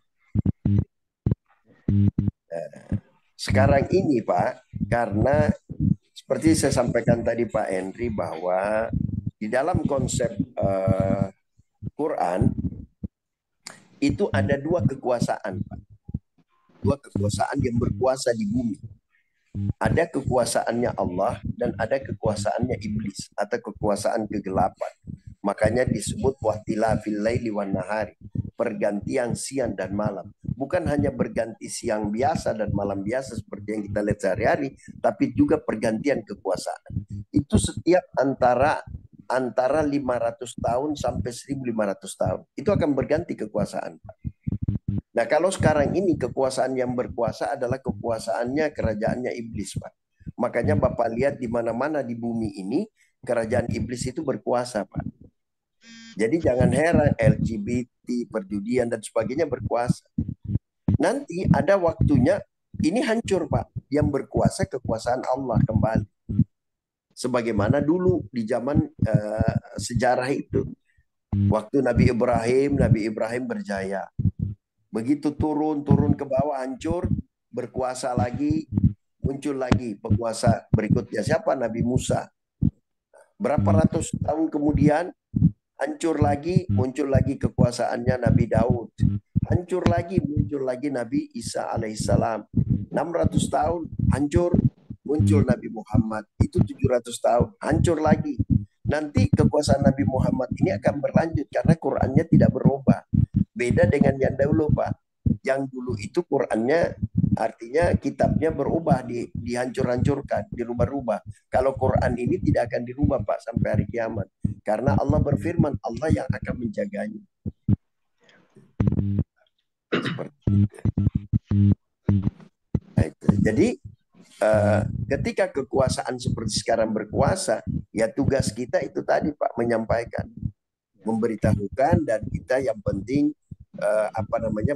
Sekarang ini Pak, karena seperti saya sampaikan tadi Pak Henry bahwa di dalam konsep Quran itu ada dua kekuasaan Pak. Dua kekuasaan yang berkuasa di bumi. Ada kekuasaannya Allah dan ada kekuasaannya iblis atau kekuasaan kegelapan. Makanya disebut wahtilafil laili wan nahari, pergantian siang dan malam. Bukan hanya berganti siang biasa dan malam biasa seperti yang kita lihat sehari-hari, tapi juga pergantian kekuasaan. Itu setiap antara 500 tahun sampai 1500 tahun. Itu akan berganti kekuasaan. Nah, kalau sekarang ini kekuasaan yang berkuasa adalah kekuasaannya kerajaannya iblis, Pak. Makanya Bapak lihat di mana-mana di bumi ini kerajaan iblis itu berkuasa, Pak. Jadi jangan heran LGBT, perjudian dan sebagainya berkuasa. Nanti ada waktunya ini hancur, Pak. Yang berkuasa kekuasaan Allah kembali. Sebagaimana dulu di zaman sejarah itu. Waktu Nabi Ibrahim berjaya. Begitu turun ke bawah hancur, berkuasa lagi, muncul lagi penguasa berikutnya. Siapa? Nabi Musa. Berapa ratus tahun kemudian, hancur lagi, muncul lagi kekuasaannya Nabi Daud. Hancur lagi, muncul lagi Nabi Isa alaihissalam. 600 tahun, hancur, muncul Nabi Muhammad. Itu 700 tahun, hancur lagi. Nanti kekuasaan Nabi Muhammad ini akan berlanjut karena Qur'annya tidak berubah. Beda dengan yang dahulu, Pak. Yang dulu itu Qur'annya artinya kitabnya berubah, dihancur-hancurkan, dirubah-rubah. Kalau Qur'an ini tidak akan dirubah, Pak, sampai hari kiamat. Karena Allah berfirman, Allah yang akan menjaganya. Seperti itu. Nah, itu. Jadi ketika kekuasaan seperti sekarang berkuasa, ya tugas kita itu tadi Pak menyampaikan memberitahukan, dan kita yang penting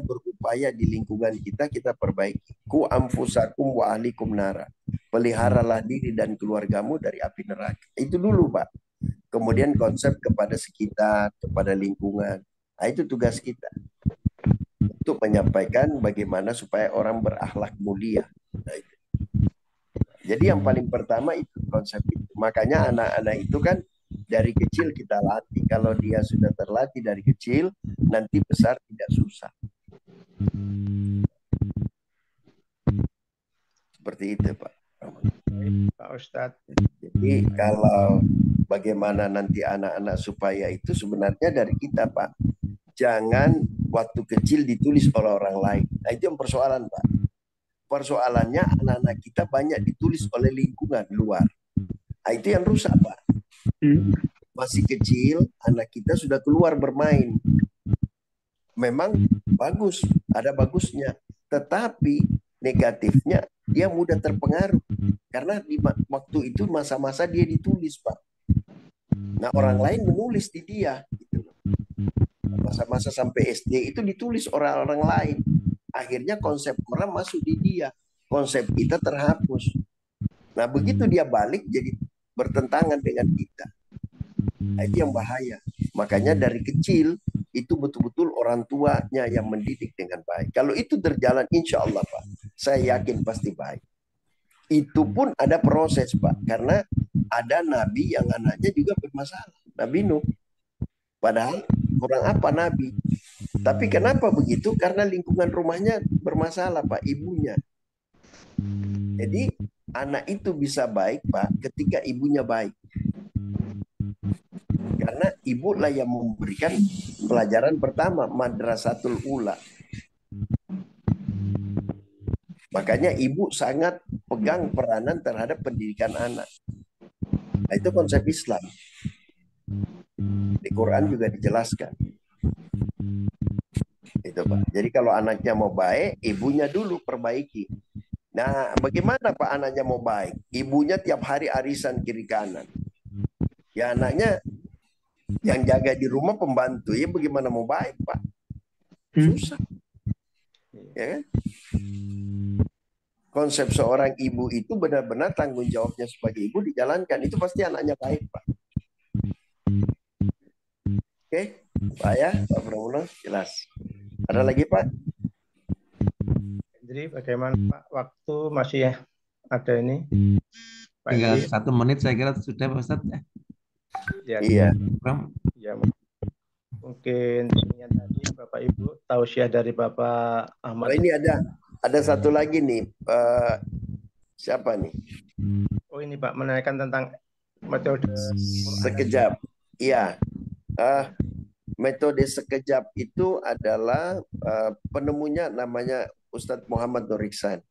berupaya di lingkungan kita perbaiki. Ku anfusakum wa ahlikum nara. Peliharalah diri dan keluargamu dari api neraka. Itu dulu, Pak. Kemudian konsep kepada sekitar, kepada lingkungan. Nah, itu tugas kita untuk menyampaikan bagaimana supaya orang berakhlak mulia. Nah, itu. Jadi yang paling pertama itu konsep itu. Makanya anak-anak itu kan dari kecil kita latih. Kalau dia sudah terlatih dari kecil, nanti besar tidak susah. Seperti itu, Pak. Pak Ustadz. Jadi kalau bagaimana nanti anak-anak supaya itu sebenarnya dari kita, Pak. Jangan waktu kecil ditulis oleh orang lain. Nah, itu yang persoalan, Pak. Persoalannya anak-anak kita banyak ditulis oleh lingkungan luar. Nah, itu yang rusak, Pak. Masih kecil, anak kita sudah keluar bermain. Memang bagus, ada bagusnya. Tetapi negatifnya dia mudah terpengaruh. Karena di waktu itu masa-masa dia ditulis, Pak. Nah, orang lain menulis di dia. Gitu. Masa-masa sampai SD itu ditulis orang-orang lain. Akhirnya konsep orang masuk di dia. Konsep kita terhapus. Nah, begitu dia balik jadi bertentangan dengan kita. Nah, itu yang bahaya. Makanya dari kecil itu betul-betul orang tuanya yang mendidik dengan baik. Kalau itu berjalan, insya Allah, Pak, saya yakin pasti baik. Itu pun ada proses, Pak, karena ada nabi yang anaknya juga bermasalah, Nabi Nuh. Padahal kurang apa nabi. Tapi kenapa begitu? Karena lingkungan rumahnya bermasalah, Pak, ibunya. Jadi anak itu bisa baik, Pak, ketika ibunya baik. Karena ibu lah yang memberikan pelajaran pertama, madrasatul ula. Makanya ibu sangat pegang peranan terhadap pendidikan anak. Nah, itu konsep Islam. Di Quran juga dijelaskan. Itu, Pak. Jadi kalau anaknya mau baik, ibunya dulu perbaiki. Nah, bagaimana Pak anaknya mau baik? Ibunya tiap hari arisan kiri kanan. Ya anaknya yang jaga di rumah pembantu, ya bagaimana mau baik, Pak? Susah. Ya kan? Konsep seorang ibu itu benar-benar tanggung jawabnya sebagai ibu dijalankan. Itu pasti anaknya baik, Pak. Oke, Pak ya, Pak Pramono, jelas. Ada lagi, Pak? Jadi bagaimana, Pak? Waktu masih ada ini. Pak Tinggal Edi. 1 menit saya kira sudah, Pak Ustadz. Ya, Iya. ya, mungkin yang tadi Bapak Ibu tausiah dari Bapak Ahmad. Oh, ini ada satu lagi nih. Siapa nih? Oh, ini Pak menanyakan tentang metode sekejap. Iya. Metode sekejap itu adalah penemunya namanya Ustadz Muhammad Nur Iksan.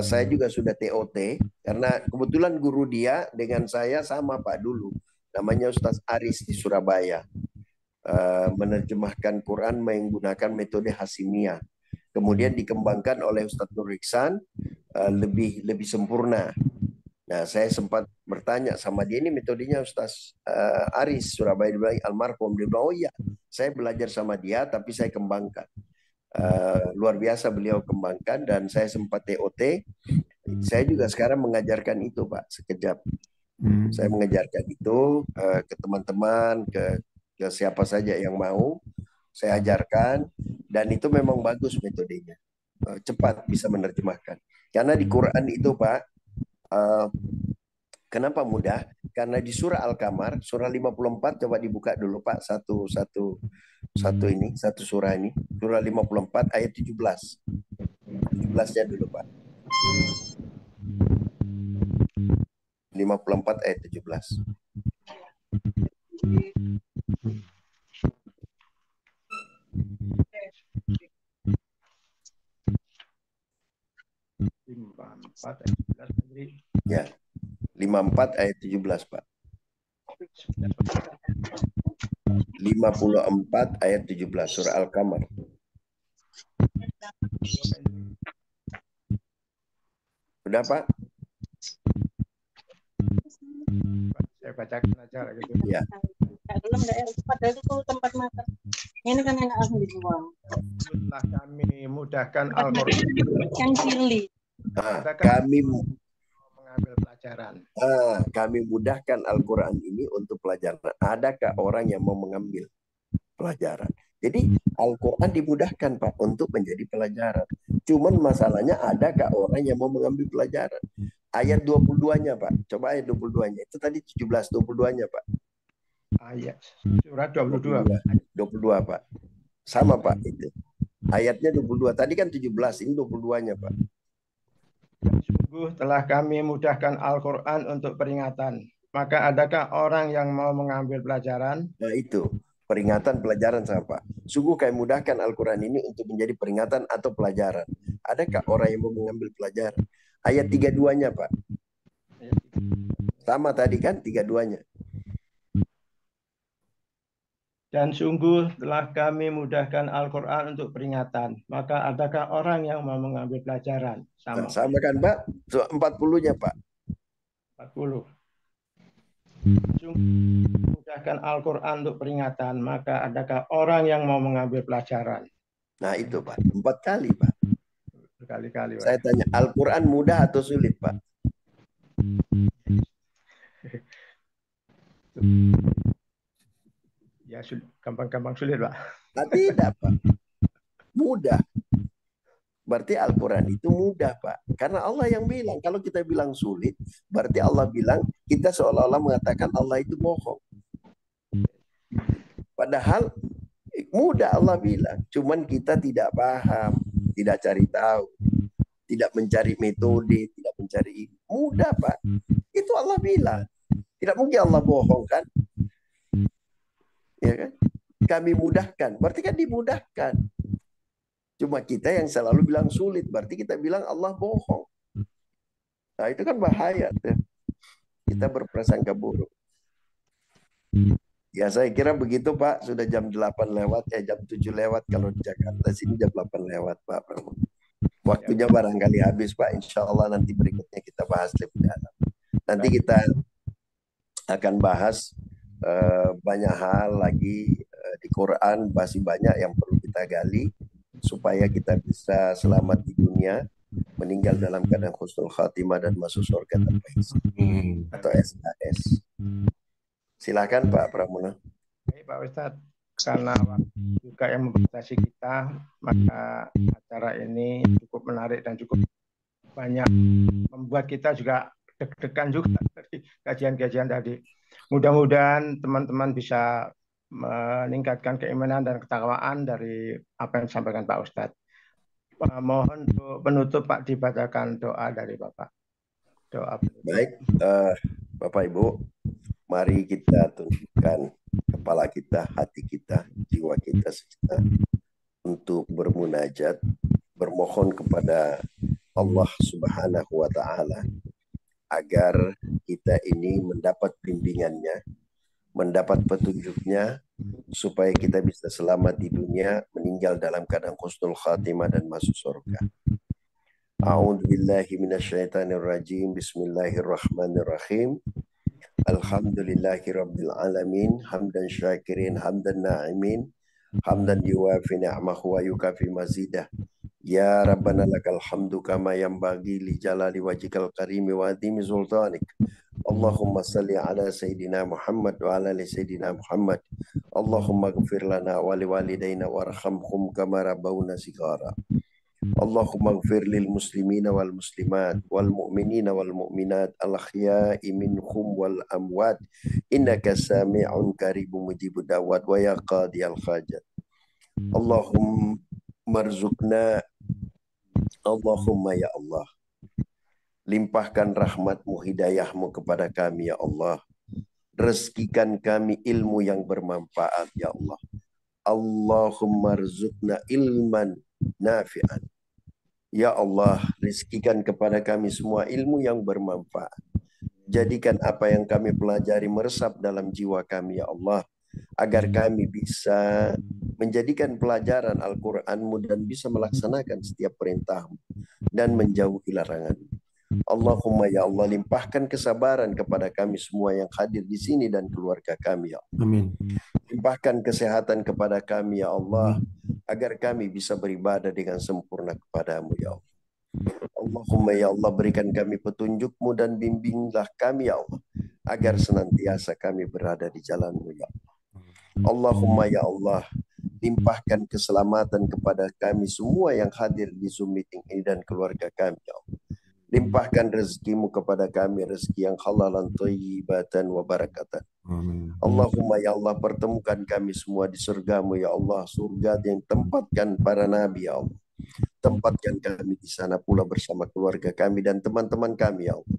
Saya juga sudah TOT karena kebetulan guru dia dengan saya sama, Pak, dulu. Namanya Ustadz Aris di Surabaya. Menerjemahkan Quran menggunakan metode Hasimiyah. Kemudian dikembangkan oleh Ustadz Nur Iksan lebih sempurna. Nah, saya sempat bertanya sama dia, ini metodenya Ustaz Aris Surabaya, almarhum. Dia bilang, oh iya, saya belajar sama dia, tapi saya kembangkan. Luar biasa beliau kembangkan, dan saya sempat TOT. Saya juga sekarang mengajarkan itu, Pak, sekejap. Saya mengajarkan itu ke teman-teman, ke siapa saja yang mau. Saya ajarkan, dan itu memang bagus metodenya. Cepat bisa menerjemahkan. Karena di Quran itu, Pak, kenapa mudah? Karena di surah Al-Qamar, surah 54, coba dibuka dulu, Pak, satu surah ini, surah 54 ayat 17. 17-nya dulu, Pak. 54 ayat 17. Ya, 54 ayat 17, Pak. 54 ayat 17 surah Al-Qamar. Sudah, Pak? Saya bacakan aja gitu. Ya. belum ya. Padahal itu tempat makan. Ini kan enak langsung dibuang. Telah kami mudahkan Tempat makan Al-Quran, yang cili. adakah Kami mengambil pelajaran? kami mudahkan Al-Quran ini untuk pelajaran. Adakah orang yang mau mengambil pelajaran? Jadi Al-Quran dimudahkan Pak untuk menjadi pelajaran. Cuman masalahnya adakah orang yang mau mengambil pelajaran? Ayat 22-nya Pak. Coba ayat 22-nya. Itu tadi 17, 22-nya Pak. Ayat surat 22. 22 Pak. Sama Pak itu. Ayatnya 22. Tadi kan 17, ini 22-nya Pak. Sungguh telah kami mudahkan Al-Quran untuk peringatan. Maka adakah orang yang mau mengambil pelajaran? Nah itu. Peringatan pelajaran sama Pak. Sungguh kami mudahkan Al-Quran ini untuk menjadi peringatan atau pelajaran. Adakah orang yang mau mengambil pelajaran? Ayat 32-nya Pak. Sama tadi kan 32-nya. Dan sungguh telah kami mudahkan Al-Quran untuk peringatan. Maka adakah orang yang mau mengambil pelajaran? Nah, sama kan Pak? 40-nya Pak. 40. Sungguh mudahkan Al-Quran untuk peringatan. Maka adakah orang yang mau mengambil pelajaran? Nah itu Pak. 4 kali Pak. Berkali-kali. Pak. Saya tanya, Al-Quran mudah atau sulit Pak? Ya gampang-gampang sulit Pak. Nah, tidak Pak. Mudah. Berarti Al-Quran itu mudah Pak. Karena Allah yang bilang. Kalau kita bilang sulit, berarti Allah bilang, kita seolah-olah mengatakan Allah itu bohong. Padahal mudah Allah bilang. Cuman kita tidak paham, tidak cari tahu, tidak mencari metode, tidak mencari ilmu. Mudah Pak. Itu Allah bilang. Tidak mungkin Allah bohong kan? Ya kan? Kami mudahkan. Berarti kan dimudahkan. Cuma kita yang selalu bilang sulit. Berarti kita bilang Allah bohong. Nah itu kan bahaya. Kita berprasangka buruk. Ya saya kira begitu Pak. Sudah jam 8 lewat. Jam 7 lewat. Kalau di Jakarta sini jam 8 lewat Pak. Waktunya barangkali habis Pak. Insya Allah nanti berikutnya kita bahas lebih dalam. Nanti kita akan bahas banyak hal lagi di Quran. Masih banyak yang perlu kita gali. Supaya kita bisa selamat di dunia, meninggal dalam keadaan husnul khatimah dan masuk surga tanpa hisab atau SHS. Silakan Pak Pramono. Baik Pak Ustadz, karena waktu juga yang membatasi kita, maka acara ini cukup menarik dan cukup banyak membuat kita juga deg-degan juga dari kajian-kajian tadi. Mudah-mudahan teman-teman bisa meningkatkan keimanan dan ketakwaan dari apa yang disampaikan Pak Ustadz. Mohon untuk penutup Pak dibacakan doa dari Bapak. Doa penutup. Baik, Bapak Ibu, mari kita tundukkan kepala kita, hati kita, jiwa kita untuk bermunajat, bermohon kepada Allah Subhanahu wa Ta'ala agar kita ini mendapat bimbingannya, mendapat petunjuknya, supaya kita bisa selamat di dunia, meninggal dalam keadaan husnul khatimah dan masuk surga. A'udzu billahi minasyaitonir rajim. Bismillahirrahmanirrahim. Alhamdulillahi rabbil alamin, hamdan syakirin, hamdan na'imin, hamdan yuwafi ni'mahu wa yukafi mazidah. Ya Rabbana lakal hamdu kama yanbaghi li jalali wajhikal karimi wa azimi sultanik. Allahumma salli ala Sayyidina Muhammad wa ala ali Sayyidina Muhammad. Allahumma ghfir lana wa liwalidayna warhamhum kama rabbawna shighara. Allahumma ghfir lil muslimina wal muslimat wal mu'minina wal mu'minat al ahya'i minhum wal amwat innaka sami'un qaribun mujibud da'wat wa ya qadiyal hajat. Allahumma marzuqna, Allahumma ya Allah, limpahkan rahmatmu, hidayahmu kepada kami ya Allah. Rezekikan kami ilmu yang bermanfaat ya Allah. Allahumma rzuqna ilman nafi'an. Ya Allah, rezekikan kepada kami semua ilmu yang bermanfaat. Jadikan apa yang kami pelajari meresap dalam jiwa kami ya Allah. Agar kami bisa menjadikan pelajaran Al-Quranmu dan bisa melaksanakan setiap perintahmu dan menjauhi laranganmu. Allahumma ya Allah, limpahkan kesabaran kepada kami semua yang hadir di sini dan keluarga kami ya Allah. Amin. Limpahkan kesehatan kepada kami ya Allah, agar kami bisa beribadah dengan sempurna kepadamu ya Allah. Allahumma ya Allah, berikan kami petunjuk-Mu dan bimbinglah kami ya Allah, agar senantiasa kami berada di jalan-Mu ya Allah. Allahumma ya Allah, limpahkan keselamatan kepada kami semua yang hadir di Zoom meeting ini dan keluarga kami ya Allah. Limpahkan rezeki-Mu kepada kami, rezeki yang halalan, thayyibatan wa barakatan. Amin. Allahumma ya Allah, pertemukan kami semua di surga-Mu ya Allah, surga yang tempatkan para nabi ya Allah. Tempatkan kami di sana pula bersama keluarga kami dan teman-teman kami ya Allah.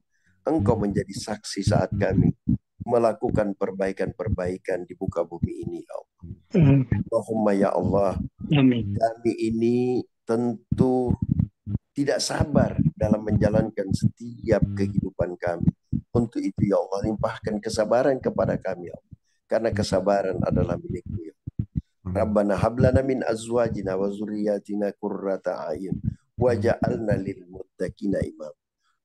Engkau menjadi saksi saat kami melakukan perbaikan-perbaikan di muka bumi ini ya Allah. Allahumma ya Allah, Amin. kami ini tentu tidak sabar dalam menjalankan setiap kehidupan kami. Untuk itu ya Allah, limpahkan kesabaran kepada kami ya Allah, karena kesabaran adalah milik-Mu ya Allah. Rabbana hablana min azwajina wa zurriyatina qurrata a'yun waj'alna lil muttaqina imam.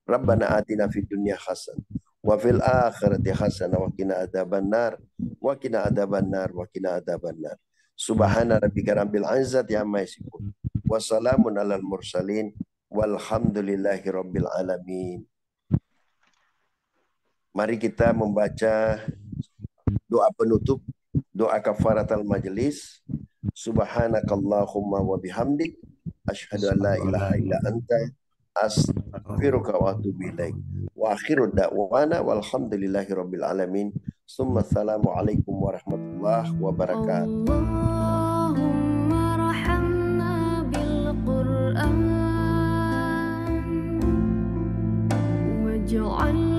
Rabbana atina fid dunya hasanah wa fil akhirati hasanah wa qina adzabannar wa qina adzabannar wa qina adzabannar. Subhana rabbika rabbil izzati amma yasifun wa salamun alal mursalin walhamdulillahi rabbil alamin. Mari kita membaca doa penutup, doa kafaratul majelis. Subhanakallahumma wa bihamdik asyhadu an la ilaha illa anta astaghfiruka wa atubu ilaik. Wa akhiru da'wana walhamdulillahi rabbil alamin. Summa assalamu alaikum warahmatullahi wabarakatuh. Allahumma rahamna bil Qur'an waj'al